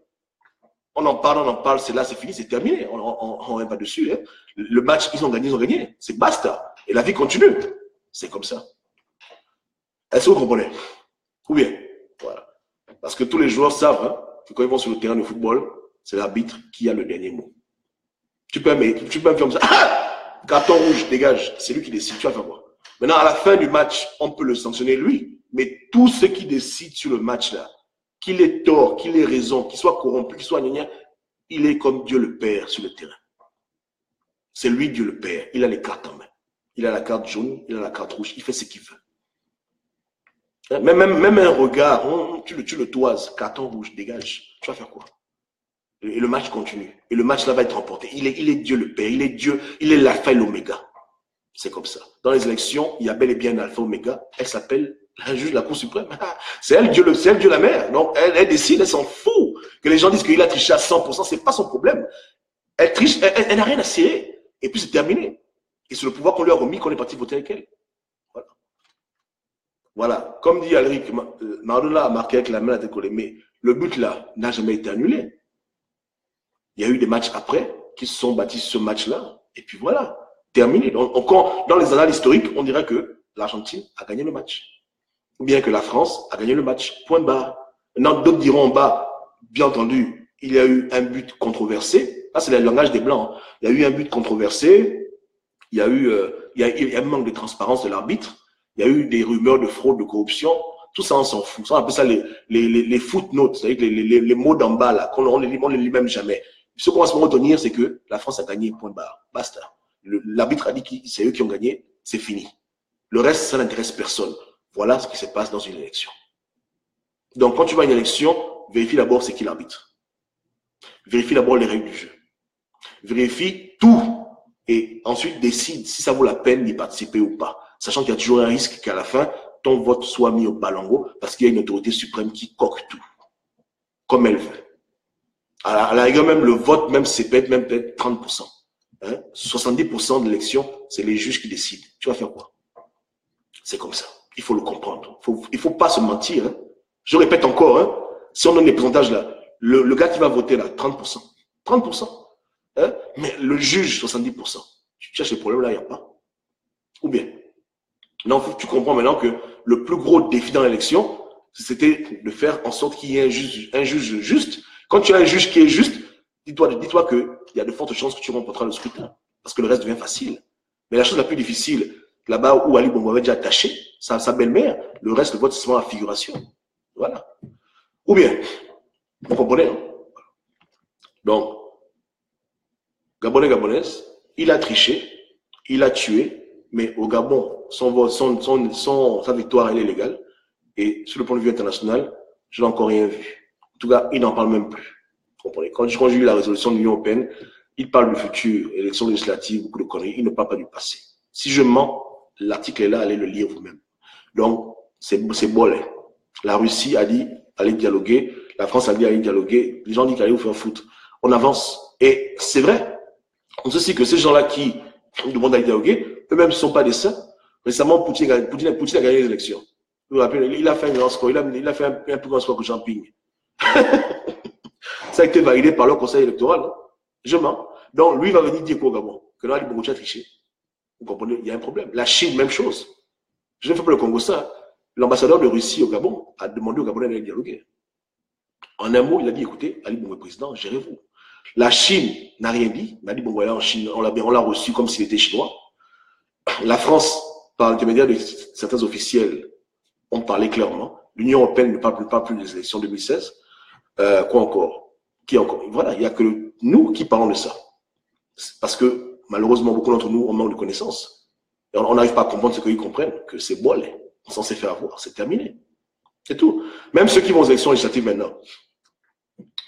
On en parle, c'est là, c'est fini, c'est terminé. On ne revient pas dessus. Hein. Le match, ils ont gagné. C'est basta. Et la vie continue. C'est comme ça. Est-ce que vous comprenez? Ou bien, voilà. Parce que tous les joueurs savent hein, que quand ils vont sur le terrain de football, c'est l'arbitre qui a le dernier mot. Tu peux me faire comme ça. Ah, carton rouge, dégage. C'est lui qui décide. Tu vas faire quoi? Maintenant, à la fin du match, on peut le sanctionner lui. Mais tout ce qui décide sur le match-là, qu'il ait tort, qu'il ait raison, qu'il soit corrompu, qu'il soit gna, il est comme Dieu le Père sur le terrain. C'est lui Dieu le Père. Il a les cartes en main. Il a la carte jaune, il a la carte rouge. Il fait ce qu'il veut. Même un regard, tu le toises, carton rouge, dégage. Tu vas faire quoi? Et le match continue. Et le match là va être remporté. Il est Dieu le Père. Il est Dieu. Il est l'alpha et l'oméga. C'est comme ça. Dans les élections, il y a bel et bien un alpha et oméga. Elle s'appelle la juge de la Cour suprême. C'est elle Dieu la mère. Donc elle décide, elle s'en fout. Que les gens disent qu'il a triché à 100%, c'est pas son problème. Elle triche, elle n'a rien à cirer. Et puis c'est terminé. Et c'est le pouvoir qu'on lui a remis qu'on est parti voter avec elle. Voilà. Voilà. Comme dit Alric, Maradona a marqué avec la main à décoller. Mais le but là n'a jamais été annulé. Il y a eu des matchs après qui se sont bâtis sur ce match-là. Et puis voilà. Terminé. Donc, dans les annales historiques, on dirait que l'Argentine a gagné le match. Ou bien que la France a gagné le match. Point barre. Maintenant, d'autres diront en bas, bien entendu, il y a eu un but controversé. Là, c'est le langage des Blancs. Hein. Il y a eu un but controversé. Il y a eu un manque de transparence de l'arbitre. Il y a eu des rumeurs de fraude, de corruption. Tout ça, on s'en fout. Ça, on appelle ça les footnotes, c'est-à-dire les mots d'en bas, là, on ne les lit même jamais. Ce qu'on va se retenir, c'est que la France a gagné, point barre. Basta. L'arbitre a dit que c'est eux qui ont gagné, c'est fini. Le reste, ça n'intéresse personne. Voilà ce qui se passe dans une élection. Donc, quand tu vas à une élection, vérifie d'abord c'est qui l'arbitre. Vérifie d'abord les règles du jeu. Vérifie tout et ensuite décide si ça vaut la peine d'y participer ou pas. Sachant qu'il y a toujours un risque qu'à la fin, ton vote soit mis au balango parce qu'il y a une autorité suprême qui coque tout, comme elle veut. À la rigueur, même le vote, même c'est peut-être 30%. Hein? 70% de l'élection, c'est les juges qui décident. Tu vas faire quoi? C'est comme ça. Il faut le comprendre. Il faut pas se mentir. Hein? Je répète encore, hein? Si on donne les pourcentages là, le gars qui va voter là, 30%. 30%. Hein? Mais le juge, 70%. Tu cherches le problème là, il n'y a pas. Ou bien? Non, tu comprends maintenant que le plus gros défi dans l'élection, c'était de faire en sorte qu'il y ait un juge juste. Quand tu as un juge qui est juste, dis-toi qu'il y a de fortes chances que tu remporteras le scrutin. Parce que le reste devient facile. Mais la chose la plus difficile, là-bas où Ali Bongo avait déjà attaché sa belle-mère, le reste, le vote, c'est seulement la figuration. Voilà. Ou bien, vous comprenez, hein? Donc, Gabonais, Gabonaise, il a triché, il a tué, mais au Gabon, sa victoire, elle est légale. Et sur le point de vue international, je n'ai encore rien vu. En tout cas, il n'en parle même plus. Vous comprenez? Quand j'ai lu la résolution de l'Union européenne, il parle du futur, élections législatives, beaucoup de conneries. Il ne parle pas du passé. Si je mens, l'article est là, allez le lire vous-même. Donc, c'est bolé. La Russie a dit, allez dialoguer. La France a dit, allez dialoguer. Les gens disent, allez vous faire foutre. On avance. Et c'est vrai. On sait aussi que ces gens-là qui demandent d'aller dialoguer, eux-mêmes ne sont pas des saints. Récemment, Poutine a gagné les élections. Vous vous rappelez, il a fait un grand score. Il a fait un plus grand score que Jean Ping. Ça a été validé par le conseil électoral. Non? Je mens. Donc, lui va venir dire quoi au Gabon? Que là, Ali Bongo a triché. Vous comprenez? Il y a un problème. La Chine, même chose. Je ne fais pas le Congo ça. L'ambassadeur de Russie au Gabon a demandé au Gabonais d'aller dialoguer. En un mot, il a dit, écoutez, Ali Bongo est président, gérez-vous. La Chine n'a rien dit. Ali Bongo est en Chine, on l'a reçu comme s'il était chinois. La France, par l'intermédiaire de certains officiels, ont parlé clairement. L'Union européenne ne parle plus des élections 2016. Quoi encore? Qui encore? Voilà, il n'y a que nous qui parlons de ça. Parce que malheureusement, beaucoup d'entre nous ont manque de connaissances. Et on n'arrive pas à comprendre ce qu'ils comprennent, que c'est bolé. On s'en s'est fait avoir, c'est terminé. C'est tout. Même ceux qui vont aux élections législatives maintenant.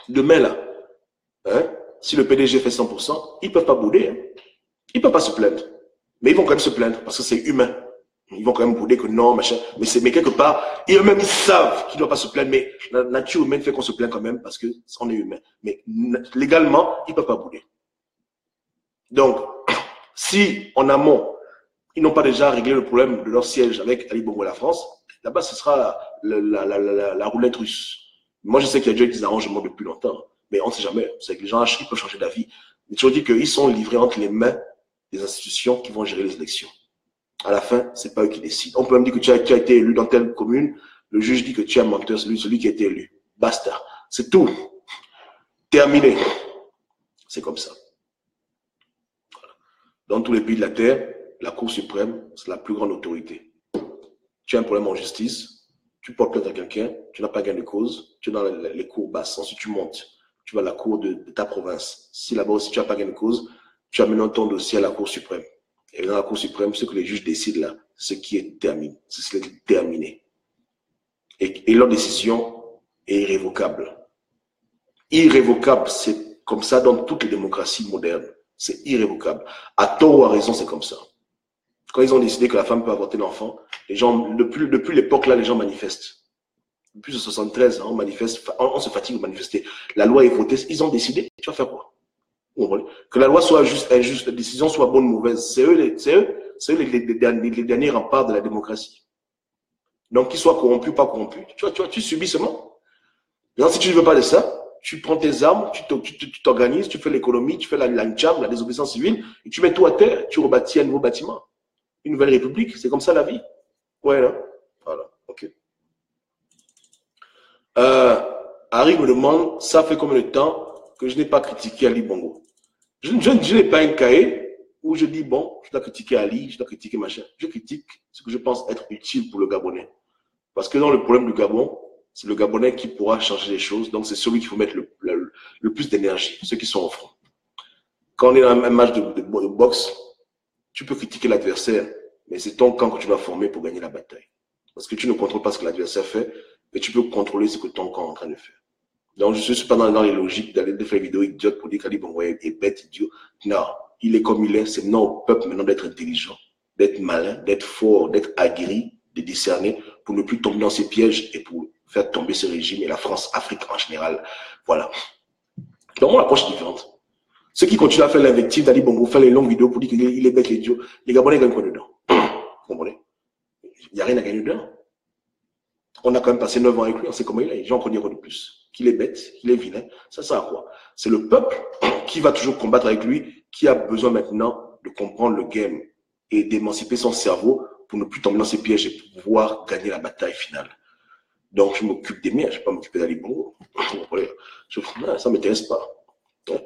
Demain, là, hein, si le PDG fait 100%, ils ne peuvent pas bouder. Hein. Ils ne peuvent pas se plaindre. Mais ils vont quand même se plaindre parce que c'est humain. Ils vont quand même bouder que non, machin. Mais quelque part, eux-mêmes, ils savent qu'ils ne doivent pas se plaindre. Mais la nature humaine fait qu'on se plaint quand même parce qu'on est humain. Mais légalement, ils ne peuvent pas bouder. Donc, si en amont, ils n'ont pas déjà réglé le problème de leur siège avec Ali Bongo et la France, là-bas, ce sera la roulette russe. Moi, je sais qu'il y a déjà eu des arrangements depuis longtemps, mais on ne sait jamais. C'est que les gens, ils peuvent changer d'avis. Mais je dis qu'ils sont livrés entre les mains des institutions qui vont gérer les élections. À la fin, c'est pas eux qui décident. On peut même dire que tu as été élu dans telle commune, le juge dit que tu es un menteur, celui qui a été élu. Basta. C'est tout. Terminé. C'est comme ça. Dans tous les pays de la Terre, la Cour suprême, c'est la plus grande autorité. Tu as un problème en justice, tu portes plainte à quelqu'un, tu n'as pas gain de cause, tu es dans les cours basses. Ensuite, tu montes, tu vas à la cour de ta province. Si là-bas aussi tu n'as pas gain de cause, tu amènes ton dossier à la Cour suprême. Et dans la Cour suprême, ce que les juges décident là, ce qui est terminé, c'est terminé. Et leur décision est irrévocable. Irrévocable, c'est comme ça dans toutes les démocraties modernes. C'est irrévocable. À tort ou à raison, c'est comme ça. Quand ils ont décidé que la femme peut avorter l'enfant, les gens, depuis l'époque là, les gens manifestent. Depuis 73, on manifeste, on se fatigue de manifester. La loi est votée, ils ont décidé. Tu vas faire quoi? Que la loi soit juste, injuste, la décision soit bonne ou mauvaise, c'est eux les derniers remparts de la démocratie. Donc, qu'ils soient corrompus ou pas corrompus, tu subis seulement. Donc, si tu ne veux pas de ça, tu prends tes armes, tu t'organises, tu fais l'économie, tu fais la NCHAM, la désobéissance civile, et tu mets tout à terre, tu rebâtis un nouveau bâtiment. Une nouvelle république, c'est comme ça la vie. Ouais, là. Voilà, ok. Harry me demande, ça fait combien de temps que je n'ai pas critiqué Ali Bongo? Je n'ai pas un cahier où je dis, bon, je dois critiquer Ali, je dois critiquer machin. Je critique ce que je pense être utile pour le Gabonais. Parce que dans le problème du Gabon, c'est le Gabonais qui pourra changer les choses. Donc, c'est celui qu'il faut mettre le plus d'énergie, ceux qui sont au front. Quand on est dans un match de boxe, tu peux critiquer l'adversaire, mais c'est ton camp que tu vas former pour gagner la bataille. Parce que tu ne contrôles pas ce que l'adversaire fait, mais tu peux contrôler ce que ton camp est en train de faire. Donc, je ne suis pas dans les logiques d'aller faire une vidéo idiote pour dire qu'Ali Bongo est bête, idiot. Non, il est comme il est. C'est non au peuple maintenant d'être intelligent, d'être malin, d'être fort, d'être aguerri, de discerner pour ne plus tomber dans ces pièges et pour faire tomber ce régime et la France, Afrique en général. Voilà. Donc, mon approche est différente. Ceux qui continuent à faire l'invective d'Ali Bongo, faire les longues vidéos pour dire qu'il est bête, idiot, les Gabonais gagnent quoi dedans? Vous comprenez? Il n'y a rien à gagner dedans. On a quand même passé 9 ans avec lui, on sait comment il est. Les gens connaissent quoi de plus? Qu'il est bête, qu'il est vilain. Ça sert à quoi? C'est le peuple qui va toujours combattre avec lui, qui a besoin maintenant de comprendre le game. et d'émanciper son cerveau pour ne plus tomber dans ces pièges et pouvoir gagner la bataille finale. Donc, je m'occupe des miens, je ne vais pas m'occuper d'Ali Bongo. Ça ne m'intéresse pas.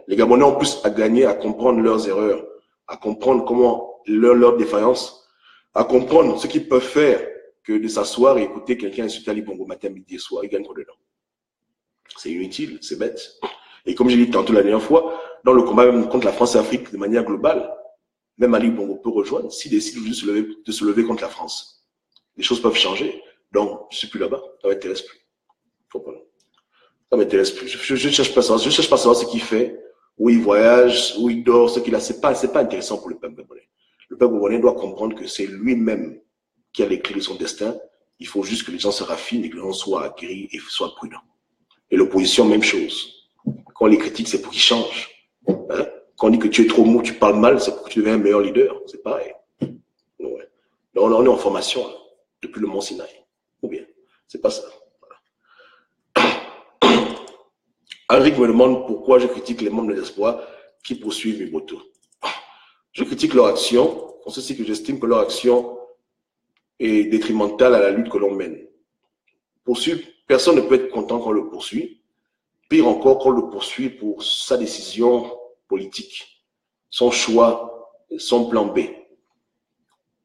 Les Gabonais ont plus à gagner à comprendre leurs erreurs, à comprendre comment leurs défaillances, à comprendre ce qu'ils peuvent faire que de s'asseoir et écouter quelqu'un insulter Ali Bongo matin, midi et soir. Ils gagnent quoi dedans? C'est inutile, c'est bête. Et comme j'ai dit tantôt la dernière fois, dans le combat même contre la France et l'Afrique de manière globale, même Ali Bongo peut rejoindre s'il décide de se lever contre la France. Les choses peuvent changer. Donc, je ne suis plus là-bas. Ça ne m'intéresse plus. Ça ne m'intéresse plus. Je ne cherche pas à savoir. Je cherche pas à savoir ce qu'il fait, où il voyage, où il dort, ce qu'il a. Ce n'est pas intéressant pour le peuple gabonais. Le peuple gabonais doit comprendre que c'est lui-même qui a les clés de son destin. Il faut juste que les gens se raffinent et que les gens soient aguerris et soient prudents. Et l'opposition, même chose. Quand on les critique, c'est pour qu'ils changent. Hein? Quand on dit que tu es trop mou, tu parles mal, c'est pour que tu deviens un meilleur leader. C'est pareil. Ouais. Là, on est en formation, là, depuis le Mont Sinaï. Ou bien, c'est pas ça. Voilà. Alric me demande pourquoi je critique les membres de l'espoir qui poursuivent Miboto. Je critique leur action, en ceci que j'estime que leur action est détrimentale à la lutte que l'on mène. Poursuivre, personne ne peut être content qu'on le poursuit. Pire encore, qu'on le poursuit pour sa décision politique, son choix, son plan B.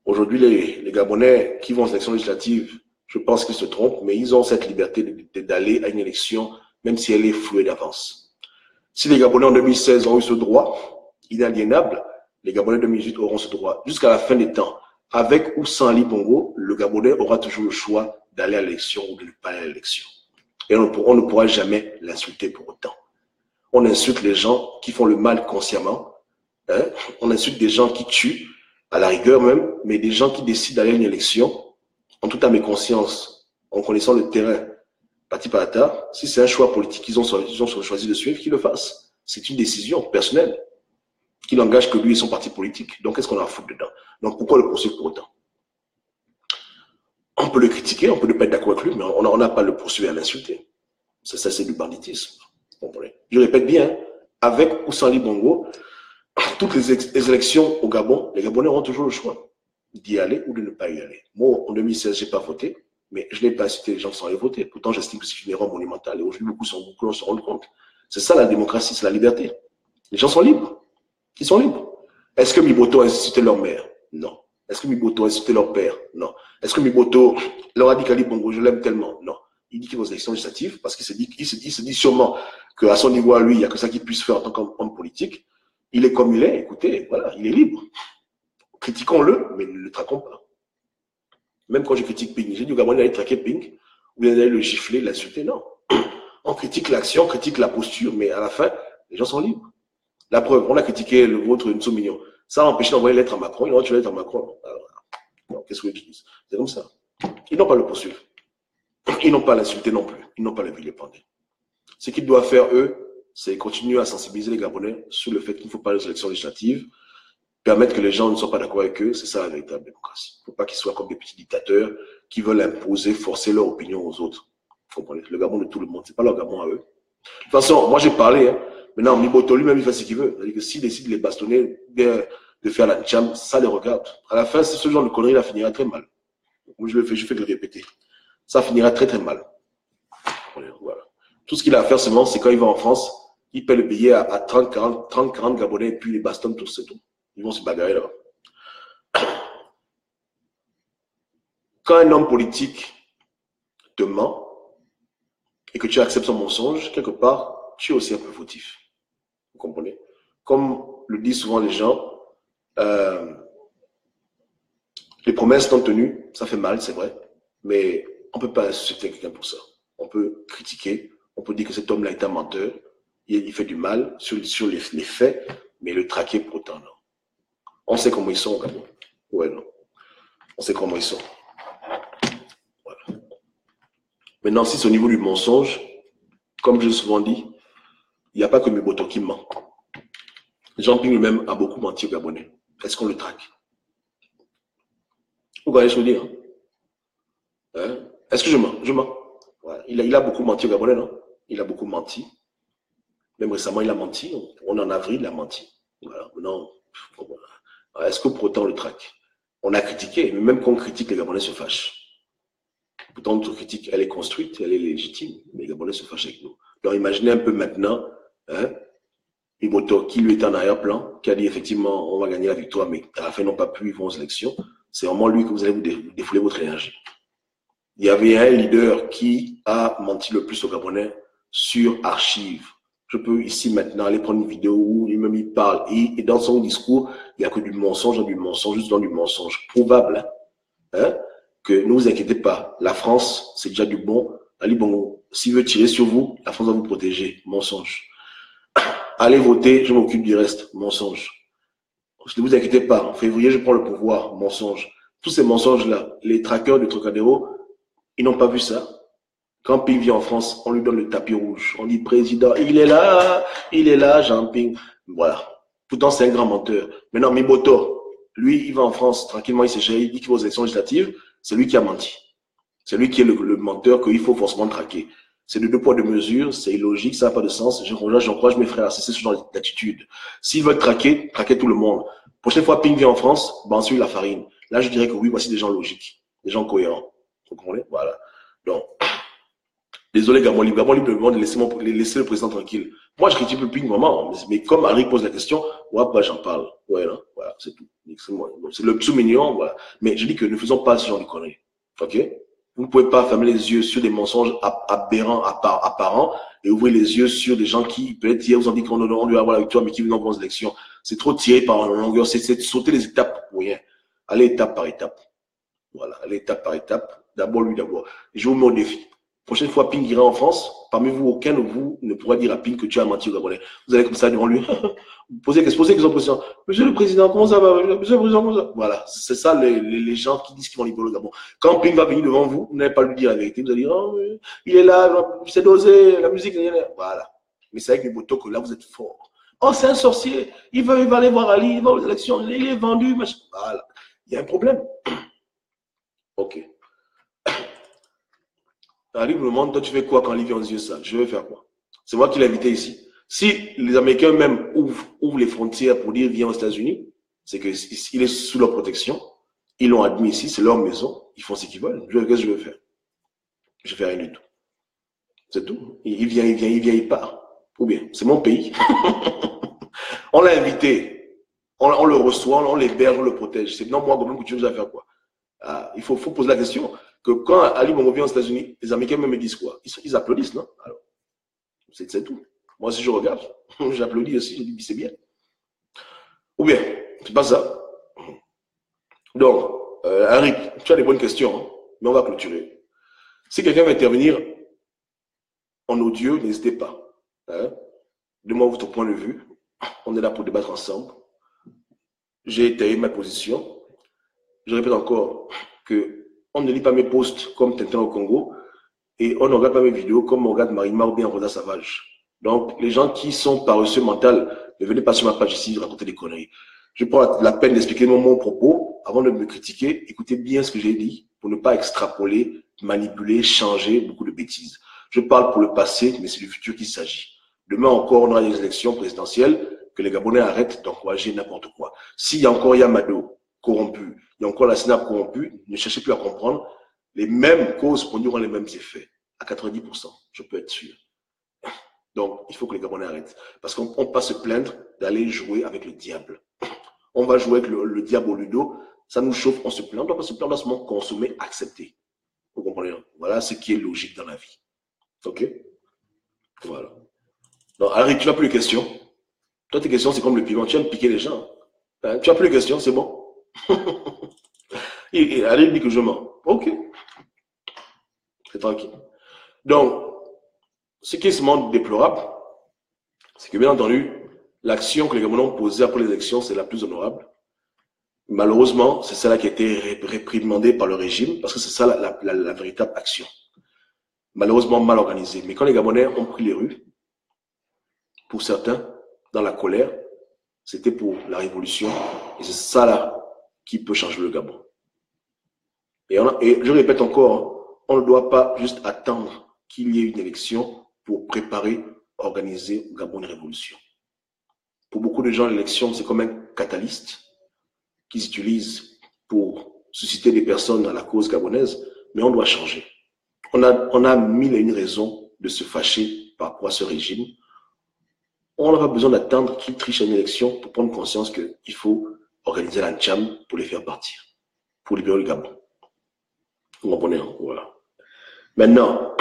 Aujourd'hui, les Gabonais qui vont aux élections législatives, je pense qu'ils se trompent, mais ils ont cette liberté d'aller à une élection, même si elle est flouée d'avance. Si les Gabonais en 2016 ont eu ce droit inaliénable, les Gabonais en 2018 auront ce droit. Jusqu'à la fin des temps, avec ou sans Ali Bongo, le Gabonais aura toujours le choix d'aller à l'élection ou de ne pas aller à l'élection. Et on ne pourra jamais l'insulter pour autant. On insulte les gens qui font le mal consciemment. Hein? On insulte des gens qui tuent, à la rigueur même, mais des gens qui décident d'aller à une élection, en toute âme et conscience, en connaissant le terrain, parti par ta, si c'est un choix politique qu'ils ont choisi de suivre, qu'ils le fassent. C'est une décision personnelle qui n'engage que lui et son parti politique. Donc, qu'est-ce qu'on a à foutre dedans? Donc, pourquoi le poursuivre pour autant? On peut le critiquer, on peut ne pas être d'accord avec lui, mais on n'a pas à le poursuivre et à l'insulter. Ça, c'est du banditisme. Je répète bien, avec ou sans Ali Bongo, toutes les élections au Gabon, les Gabonais auront toujours le choix d'y aller ou de ne pas y aller. Moi, en 2016, je n'ai pas voté, mais je n'ai pas incité les gens sans aller voter. Pourtant, j'estime que c'est une erreur monumentale. Et aujourd'hui, beaucoup se rendent compte. C'est ça la démocratie, c'est la liberté. Les gens sont libres. Ils sont libres. Est-ce que Miboto a insulté leur mère? Non. Est-ce que Miboto a insulté leur père? Non. Est-ce que Miboto leur a dit qu'Ali Bongo, je l'aime tellement? Non. Il dit qu'il va aux élections législatives parce qu'il se dit sûrement qu'à son niveau à lui, il n'y a que ça qu'il puisse faire en tant qu'homme politique. Il est comme il est, écoutez, voilà, il est libre. Critiquons-le, mais ne le traquons pas. Même quand je critique Ping, j'ai dit au Gabonais d'aller traquer Ping, ou bien d'aller le gifler, l'insulter, non. On critique l'action, on critique la posture, mais à la fin, les gens sont libres. La preuve, on a critiqué le vôtre Nso Mignon. Ça a empêché d'envoyer une lettre à Macron, il a reçu une lettre à Macron. Alors, qu'est-ce que je dis? C'est comme ça. Ils n'ont pas à le poursuivre. Ils n'ont pas à l'insulter non plus. Ils n'ont pas à le vilipender. Ce qu'ils doivent faire, eux, c'est continuer à sensibiliser les Gabonais sur le fait qu'il ne faut pas les élections législatives, permettre que les gens ne soient pas d'accord avec eux, c'est ça la véritable démocratie. Il ne faut pas qu'ils soient comme des petits dictateurs qui veulent imposer, forcer leur opinion aux autres. Vous comprenez? Le Gabon de tout le monde, ce n'est pas leur Gabon à eux. De toute façon, moi j'ai parlé, hein. Maintenant, Miboto lui-même, il fait ce qu'il veut. C'est-à-dire que s'il décide de les bastonner, de faire la tcham, ça les regarde. À la fin, c'est ce genre de connerie, il finira très mal. Moi, je fais que le répéter. Ça finira très très mal. Voilà. Tout ce qu'il a à faire seulement, c'est quand il va en France, il paie le billet à 30, 40 Gabonais et puis il les bastonne tous, c'est tout. Ils vont se bagarrer là. Quand un homme politique te ment et que tu acceptes son mensonge, quelque part, tu es aussi un peu fautif. Vous comprenez? Comme le disent souvent les gens, les promesses non tenues, ça fait mal, c'est vrai, mais on ne peut pas insulter quelqu'un pour ça. On peut critiquer, on peut dire que cet homme-là est un menteur, il fait du mal sur les faits, mais le traquer pour autant, non. On sait comment ils sont au Gabon. Ouais, non. On sait comment ils sont. Voilà. Maintenant, si c'est au niveau du mensonge, comme je l'ai souvent dit, il n'y a pas que Miboto qui ment. Jean-Ping lui-même a beaucoup menti au Gabonais. Est-ce qu'on le traque? Vous voyez ce que je veux dire? Hein? Est-ce que je mens? Je mens. Voilà. Il a beaucoup menti au Gabonais, non? Il a beaucoup menti. Même récemment, il a menti. On est en avril, il a menti. Voilà. Non. Voilà. Est-ce que pour autant on le traque? On a critiqué, mais même quand on critique, les Gabonais se fâchent. Pourtant, notre critique, elle est construite, elle est légitime, mais les Gabonais se fâchent avec nous. Donc, imaginez un peu maintenant, hein, Iboto, qui lui est en arrière-plan, qui a dit effectivement, on va gagner la victoire, mais à la fin, ils n'ont pas pu, ils vont aux élections. C'est vraiment lui que vous allez vous défouler votre énergie. Il y avait un leader qui a menti le plus aux Gabonais sur archives. Je peux ici maintenant aller prendre une vidéo où lui-même il parle et dans son discours, il n'y a que du mensonge, juste dans du mensonge probable. Hein, que ne vous inquiétez pas, la France, c'est déjà du bon. Ali Bongo, s'il veut tirer sur vous, la France va vous protéger. Mensonge. Allez voter, je m'occupe du reste. Mensonge. Ne vous inquiétez pas, en février, je prends le pouvoir. Mensonge. Tous ces mensonges-là, les traqueurs de Trocadéro, ils n'ont pas vu ça. Quand Ping vient en France, on lui donne le tapis rouge. On dit président, il est là, Jean-Ping. Voilà. Pourtant, c'est un grand menteur. Maintenant, Miboto, lui, il va en France, tranquillement, il s'échappe, il dit qu'il va aux élections législatives. C'est lui qui a menti. C'est lui qui est le menteur qu'il faut forcément traquer. C'est de deux poids, deux mesures, c'est illogique, ça n'a pas de sens. J'encourage mes frères à cesser ce genre d'attitude. S'ils veulent traquer tout le monde. Prochaine fois, Ping vient en France, ben, ensuite la farine. Là, je dirais que oui, voici des gens logiques, des gens cohérents. Vous comprenez? Voilà. Donc, désolé, Gabon Libre me demande de laisser le président tranquille. Moi, je critique le Ping vraiment, mais comme Harry pose la question, ouais, bah, j'en parle. Ouais, là, voilà, c'est tout. C'est le tout mignon, voilà. Mais je dis que ne faisons pas ce genre de conneries. OK? Vous ne pouvez pas fermer les yeux sur des mensonges aberrants, apparents, et ouvrir les yeux sur des gens qui, peut-être, hier, vous ont dit qu'on lui avoir la victoire, mais qui viennent aux élections. C'est trop tiré par la longueur, c'est de sauter les étapes pour rien. Allez étape par étape. Voilà, allez étape par étape. D'abord lui, d'abord. Et je vous mets au défi. Prochaine fois, Ping ira en France, parmi vous, aucun de vous ne pourra dire à Ping que tu as menti au Gabonais. Vous allez comme ça devant lui. Posez question président. Monsieur le président, comment ça va? Monsieur le président, comment ça va? Voilà, c'est ça les gens qui disent qu'ils vont libérer le Gabon. Quand Ping va venir devant vous, vous n'allez pas lui dire la vérité. Vous allez dire, oh, il est là, c'est dosé, la musique, voilà. Mais c'est avec les motos que là, vous êtes fort. Oh, c'est un sorcier. Il va aller voir Ali, il va aux élections, il est vendu. Machin. Voilà. Il y a un problème. Ok. Ali me demande, toi, tu fais quoi quand Ali vient aux yeux sales? Je vais faire quoi? C'est moi qui l'ai invité ici. Si les Américains même ouvrent les frontières pour dire viens aux États-Unis, c'est qu'il est sous leur protection. Ils l'ont admis ici, c'est leur maison. Ils font ce qu'ils veulent. Qu'est-ce que je vais faire? Je ne fais rien du tout. C'est tout. Il vient, il part. Ou bien, c'est mon pays. On l'a invité. On le reçoit, on l'héberge, on le protège. C'est non, moi, comment tu veux faire quoi? Il faut poser la question. Que quand Ali Bongo vient aux États-Unis, les Américains même me disent quoi? Ils applaudissent, non? Alors, c'est tout. Moi, si je regarde, j'applaudis aussi, je dis c'est bien. Ou bien, c'est pas ça. Donc, Henrik, tu as des bonnes questions, hein, mais on va clôturer. Si quelqu'un veut intervenir en audio, n'hésitez pas. Hein? Donnez-moi votre point de vue. On est là pour débattre ensemble. J'ai étayé ma position. Je répète encore que on ne lit pas mes posts comme Tintin au Congo et on ne regarde pas mes vidéos comme on regarde Marima ou bien Rosa Savage. Donc, les gens qui sont paresseux mental, ne venez pas sur ma page ici raconter des conneries. Je prends la peine d'expliquer mon propos avant de me critiquer. Écoutez bien ce que j'ai dit pour ne pas extrapoler, manipuler, changer beaucoup de bêtises. Je parle pour le passé, mais c'est du futur qu'il s'agit. Demain encore, on aura des élections présidentielles, que les Gabonais arrêtent d'encourager n'importe quoi. S'il y a encore Yamado corrompu, il y a encore la SNAP corrompue, ne cherchez plus à comprendre. Les mêmes causes produiront les mêmes effets. À 90%, je peux être sûr. Donc, il faut que les Gabonais arrêtent. Parce qu'on ne peut pas se plaindre d'aller jouer avec le diable. On va jouer avec le diable au ludo, ça nous chauffe, on se plaint, on ne doit pas se plaindre, on doit seulement consommer, accepter. Vous comprenez? Voilà ce qui est logique dans la vie. Ok? Voilà. Donc, Harry, tu n'as plus de questions. Toi, tes questions, c'est comme le piment, tu aimes piquer les gens. Hein? Tu n'as plus de questions, c'est bon? et Harry dit que je mens. Ok. C'est tranquille. Donc, ce qui est vraiment déplorable, c'est que bien entendu, l'action que les Gabonais ont posée après les élections, c'est la plus honorable. Malheureusement, c'est celle qui a été réprimandée par le régime, parce que c'est ça la véritable action. Malheureusement mal organisée. Mais quand les Gabonais ont pris les rues, pour certains, dans la colère, c'était pour la révolution. Et c'est ça là qui peut changer le Gabon. Et je répète encore, on ne doit pas juste attendre qu'il y ait une élection pour préparer, organiser au Gabon une révolution. Pour beaucoup de gens, l'élection, c'est comme un catalyste qu'ils utilisent pour susciter des personnes dans la cause gabonaise, mais on doit changer. On a mille et une raisons de se fâcher par rapport à ce régime. On n'a pas besoin d'attendre qu'ils trichent une élection pour prendre conscience qu'il faut organiser la Tcham pour les faire partir, pour libérer le Gabon. Vous comprenez, hein? Voilà. Maintenant,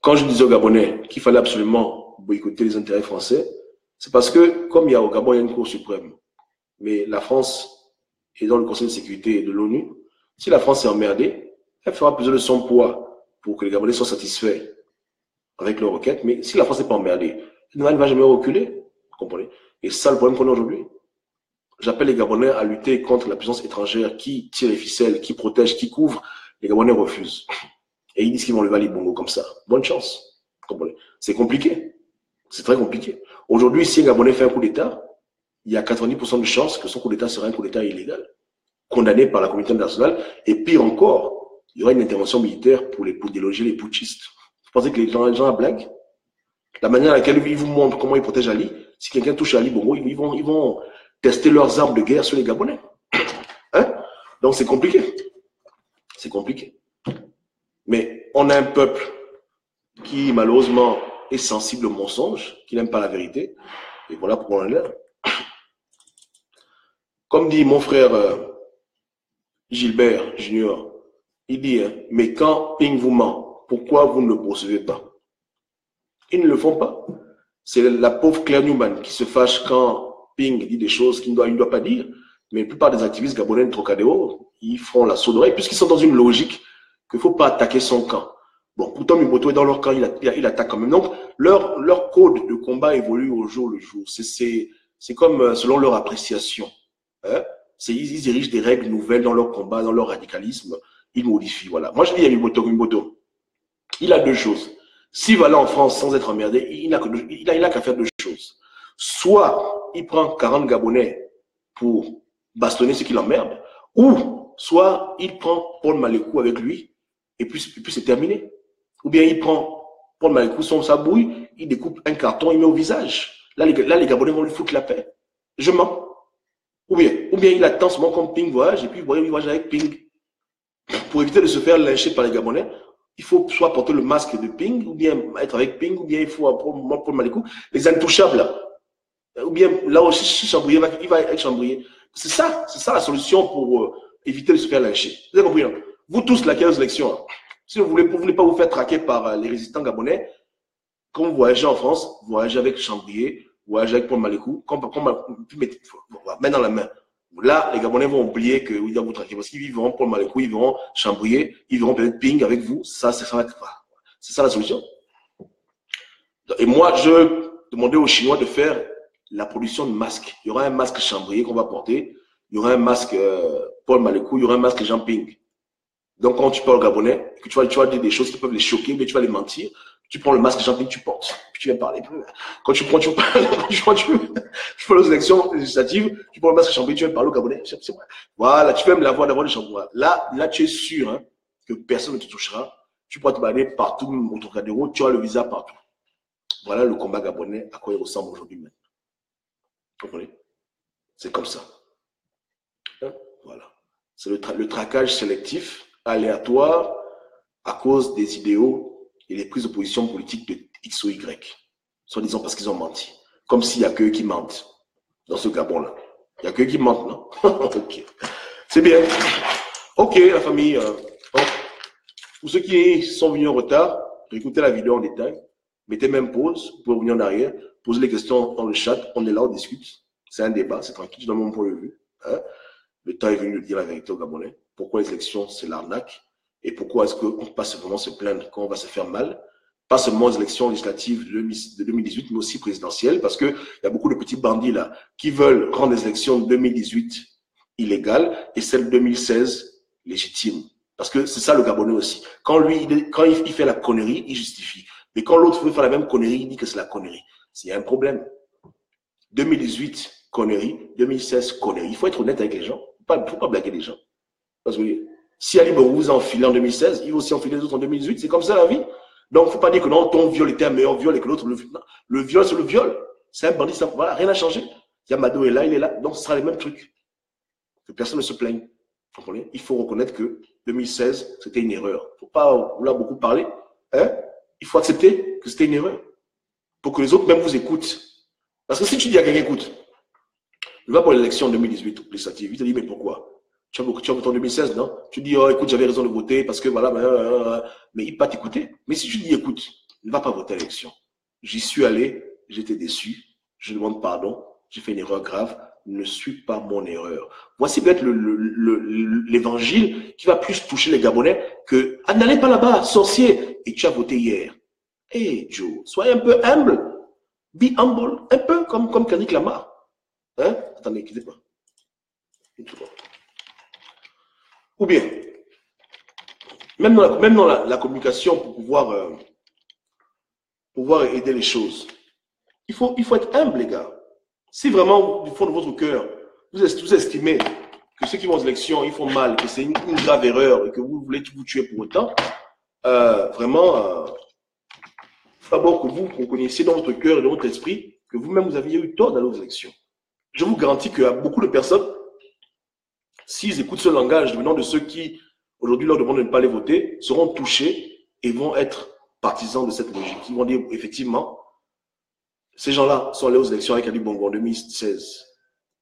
quand je disais aux Gabonais qu'il fallait absolument boycotter les intérêts français, c'est parce que, comme il y a au Gabon, il y a une Cour suprême, mais la France est dans le Conseil de sécurité de l'ONU. Si la France est emmerdée, elle fera peser de son poids pour que les Gabonais soient satisfaits avec leurs requêtes. Mais si la France n'est pas emmerdée, elle ne va jamais reculer. Vous comprenez? Et c'est ça le problème qu'on a aujourd'hui. J'appelle les Gabonais à lutter contre la puissance étrangère qui tire les ficelles, qui protège, qui couvre. Les Gabonais refusent. Et ils disent qu'ils vont lever les bongos comme ça. Bonne chance. Vous comprenez? C'est compliqué. C'est très compliqué. Aujourd'hui, si un Gabonais fait un coup d'État, il y a 90% de chances que son coup d'État sera un coup d'État illégal, condamné par la communauté internationale. Et pire encore, il y aura une intervention militaire pour déloger les putschistes. Vous pensez que les gens la blaguent? La manière à laquelle ils vous montrent comment ils protègent Ali, si quelqu'un touche Ali Bongo, ils vont tester leurs armes de guerre sur les Gabonais. Hein? Donc c'est compliqué. C'est compliqué. Mais on a un peuple qui, malheureusement, est sensible au mensonge, qui n'aime pas la vérité. Et voilà pourquoi on est là. Comme dit mon frère Gilbert Junior, il dit, mais quand Ping vous ment, pourquoi vous ne le poursuivez pas? Ils ne le font pas. C'est la pauvre Claire Newman qui se fâche quand Ping dit des choses qu'il ne doit pas dire. Mais la plupart des activistes gabonais de Trocadéro, ils font la sourde oreille, puisqu'ils sont dans une logique qu'il ne faut pas attaquer son camp. Bon, pourtant, Mimoto est dans leur camp, il attaque quand même. Donc, leur code de combat évolue au jour le jour. C'est comme selon leur appréciation. Hein? Ils dirigent des règles nouvelles dans leur combat, dans leur radicalisme. Ils modifient, voilà. Moi, je dis à Mimoto, il a deux choses. S'il va là en France sans être emmerdé, il n'a qu'à faire deux choses. Soit il prend 40 Gabonais pour bastonner ceux qui l'emmerdent, ou soit il prend Paul Malékou avec lui, et puis c'est terminé. Ou bien il prend Paul Malékou, sa bouille, il découpe un carton, il met au visage. Là, les Gabonais vont lui foutre la paix. Je mens. Ou bien il attend seulement comme Ping voyage, et puis il voyage avec Ping. Pour éviter de se faire lyncher par les Gabonais, il faut soit porter le masque de Ping, ou bien être avec Ping, ou bien il faut Paul Malékou, les intouchables là. Ou bien là aussi, Chambrier, il va être Chambrier. C'est ça la solution pour éviter de se faire lyncher. Vous avez compris, hein? Vous tous, la 15 élection, hein? Si vous voulez pas vous faire traquer par les résistants gabonais, quand vous voyagez en France, vous voyagez avec Chambrier, vous voyagez avec Paul Malékou, main dans la main. Là, les Gabonais vont oublier que vous vous traquer parce qu'ils verront Paul Malékou, ils verront Chambrier, ils verront peut-être Ping avec vous. C'est ça la solution. Et moi, je demandais aux Chinois de faire la production de masques. Il y aura un masque Chambrier qu'on va porter, il y aura un masque Paul Malékou, il y aura un masque Jean Ping. Donc, quand tu parles au Gabonais, que tu vas dire des choses qui peuvent les choquer, mais tu vas les mentir, tu prends le masque Jean Ping, tu portes, puis tu viens parler. Quand tu prends les élections législatives, tu prends le masque Jean Ping, tu viens parler au Gabonais. Voilà, tu fais même la voix d'avoir des Chambrier. Là, tu es sûr, hein, que personne ne te touchera. Tu pourras te balader partout, au Trocadéro, tu as le visa partout. Voilà le combat gabonais à quoi il ressemble aujourd'hui même. Vous comprenez? C'est comme ça. Hein? Voilà. C'est le traquage sélectif, aléatoire, à cause des idéaux et les prises de position politiques de X ou Y. Soit disant parce qu'ils ont menti. Comme s'il n'y a qu'eux qui mentent dans ce Gabon-là. Il n'y a qu'eux qui mentent, non? Ok. C'est bien. Ok, la famille. Pour ceux qui sont venus en retard, écoutez la vidéo en détail. Mettez même pause, vous pouvez revenir en arrière, posez les questions dans le chat, on est là, on discute. C'est un débat, c'est tranquille, je donne mon point de vue. Hein? Le temps est venu de dire la vérité aux Gabonais. Pourquoi les élections, c'est l'arnaque? Et pourquoi est-ce qu'on ne peut pas vraiment se plaindre quand on va se faire mal? Pas seulement les élections législatives de 2018, mais aussi présidentielles, parce qu'il y a beaucoup de petits bandits là qui veulent rendre les élections de 2018 illégales et celles de 2016 légitimes. Parce que c'est ça le Gabonais aussi. Quand il fait la connerie, il justifie. Mais quand l'autre veut faire la même connerie, il dit que c'est la connerie. Il y a un problème. 2018, connerie. 2016, connerie. Il faut être honnête avec les gens. Il ne faut pas blaguer les gens. Parce que si Ali Bongo vous a enfilé en 2016, il va aussi enfiler les autres en 2018. C'est comme ça la vie. Donc, il ne faut pas dire que non, ton viol était un meilleur viol et que l'autre le viol. Non. Le viol, c'est le viol. C'est un bandit. Voilà, rien n'a changé. Yamado est là, il est là. Donc, ce sera les mêmes trucs. Que personne ne se plaigne. Vous comprenez? Il faut reconnaître que 2016, c'était une erreur. Il ne faut pas vouloir beaucoup parler. Hein? Il faut accepter que c'était une erreur. Pour que les autres même vous écoutent. Parce que si tu dis à quelqu'un, écoute, il va pour l'élection en 2018, législative, il te dit, mais pourquoi? Tu as voté en 2016, non? Tu dis, oh, écoute, j'avais raison de voter parce que voilà, mais il ne va pas t'écouter. Mais si tu dis, écoute, il ne va pas voter à l'élection. J'y suis allé, j'étais déçu, je demande pardon, j'ai fait une erreur grave, ne suis pas mon erreur. Voici peut-être l'évangile qui va plus toucher les Gabonais que ah, n'allez pas là-bas, sorcier, et tu as voté hier. Hé, Joe, soyez un peu humble, be humble, un peu comme Kendrick Lamar. Hein? Attendez, quittez pas. Ou bien, même dans la communication pour pouvoir aider les choses, il faut être humble, les gars. Si vraiment, du fond de votre cœur, vous estimez que ceux qui vont aux élections, ils font mal, que c'est une grave erreur et que vous voulez vous tuer pour autant, vraiment, il faut d'abord que vous connaissiez dans votre cœur et dans votre esprit que vous-même, vous aviez eu tort d'aller aux élections. Je vous garantis qu'il y a beaucoup de personnes, s'ils écoutent ce langage venant de ceux qui, aujourd'hui, leur demandent de ne pas aller voter, seront touchés et vont être partisans de cette logique. Ils vont dire, effectivement, ces gens-là sont allés aux élections avec Ali Bongo en 2016.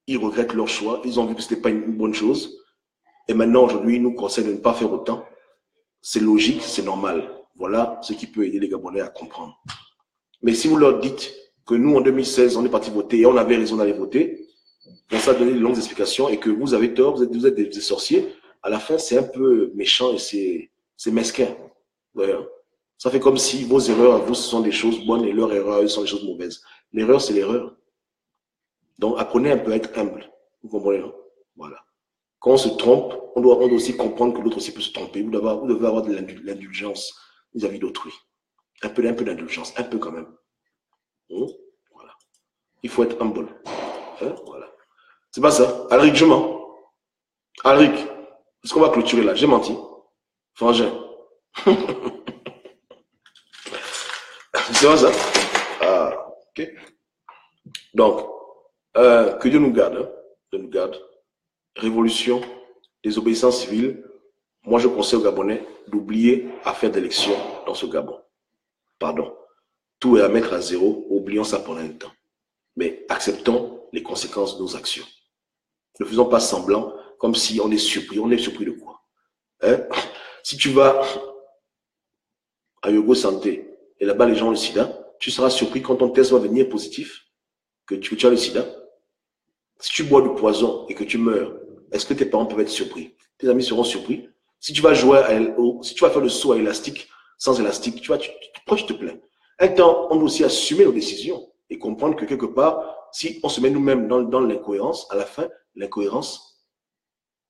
Ils regrettent leur choix. Ils ont vu que ce n'était pas une bonne chose. Et maintenant, aujourd'hui, ils nous conseillent de ne pas faire autant. C'est logique, c'est normal. Voilà ce qui peut aider les Gabonais à comprendre. Mais si vous leur dites que nous, en 2016, on est parti voter et on avait raison d'aller voter, on s'est donné de longues explications et que vous avez tort, vous êtes des sorciers, à la fin, c'est un peu méchant et c'est mesquin. Ouais. Ça fait comme si vos erreurs à vous, ce sont des choses bonnes et leurs erreurs, ce sont des choses mauvaises. L'erreur, c'est l'erreur. Donc, apprenez un peu à être humble. Vous comprenez, non? Voilà. Quand on se trompe, on doit aussi comprendre que l'autre aussi peut se tromper. Vous devez avoir de l'indulgence vis-à-vis d'autrui. Un peu d'indulgence, un peu quand même. Voilà. Il faut être humble. Hein? Voilà. C'est pas ça. Alric, je mens. Alric, est-ce qu'on va clôturer là? J'ai menti. Frangin. C'est pas ça? Ah, ok. Donc, que Dieu nous garde. Hein? Dieu nous garde. Révolution, désobéissance civile. Moi, je conseille aux Gabonais d'oublier à faire d'élections dans ce Gabon. Pardon. Tout est à mettre à zéro. Oublions ça pendant un temps. Mais acceptons les conséquences de nos actions. Ne faisons pas semblant comme si on est surpris. On est surpris de quoi? Hein? Si tu vas à Yogo Santé et là-bas les gens ont le sida, tu seras surpris quand ton test va venir positif que tu as le sida. Si tu bois du poison et que tu meurs, est-ce que tes parents peuvent être surpris? Tes amis seront surpris. Si tu vas jouer si tu vas faire le saut à élastique, sans élastique, pourquoi tu te plains? Un temps, on doit aussi assumer nos décisions et comprendre que quelque part, si on se met nous-mêmes dans l'incohérence, à la fin, l'incohérence,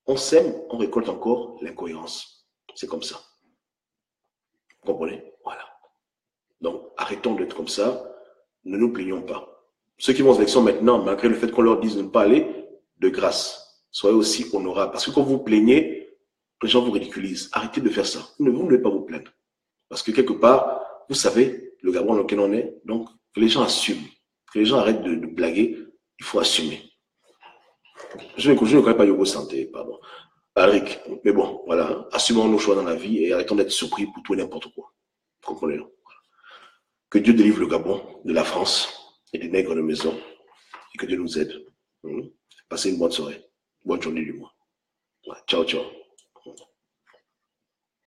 on sème, on récolte encore l'incohérence. C'est comme ça. Vous comprenez? Voilà. Donc, arrêtons d'être comme ça. Ne nous plaignons pas. Ceux qui vont aux élections maintenant, malgré le fait qu'on leur dise de ne pas aller, de grâce, soyez aussi honorables. Parce que quand vous vous plaignez, les gens vous ridiculisent. Arrêtez de faire ça. Vous ne devez pas vous plaindre. Parce que quelque part, vous savez, le Gabon dans lequel on est, donc, que les gens assument. Que les gens arrêtent de blaguer. Il faut assumer. Je ne connais pas Yogo Santé, pardon. Alric, mais bon, voilà. Assumons nos choix dans la vie et arrêtons d'être surpris pour tout et n'importe quoi. Vous comprenez? Que Dieu délivre le Gabon de la France et des nègres de maison et que Dieu nous aide. Passez une bonne soirée, bonne journée du mois. Ciao, ciao.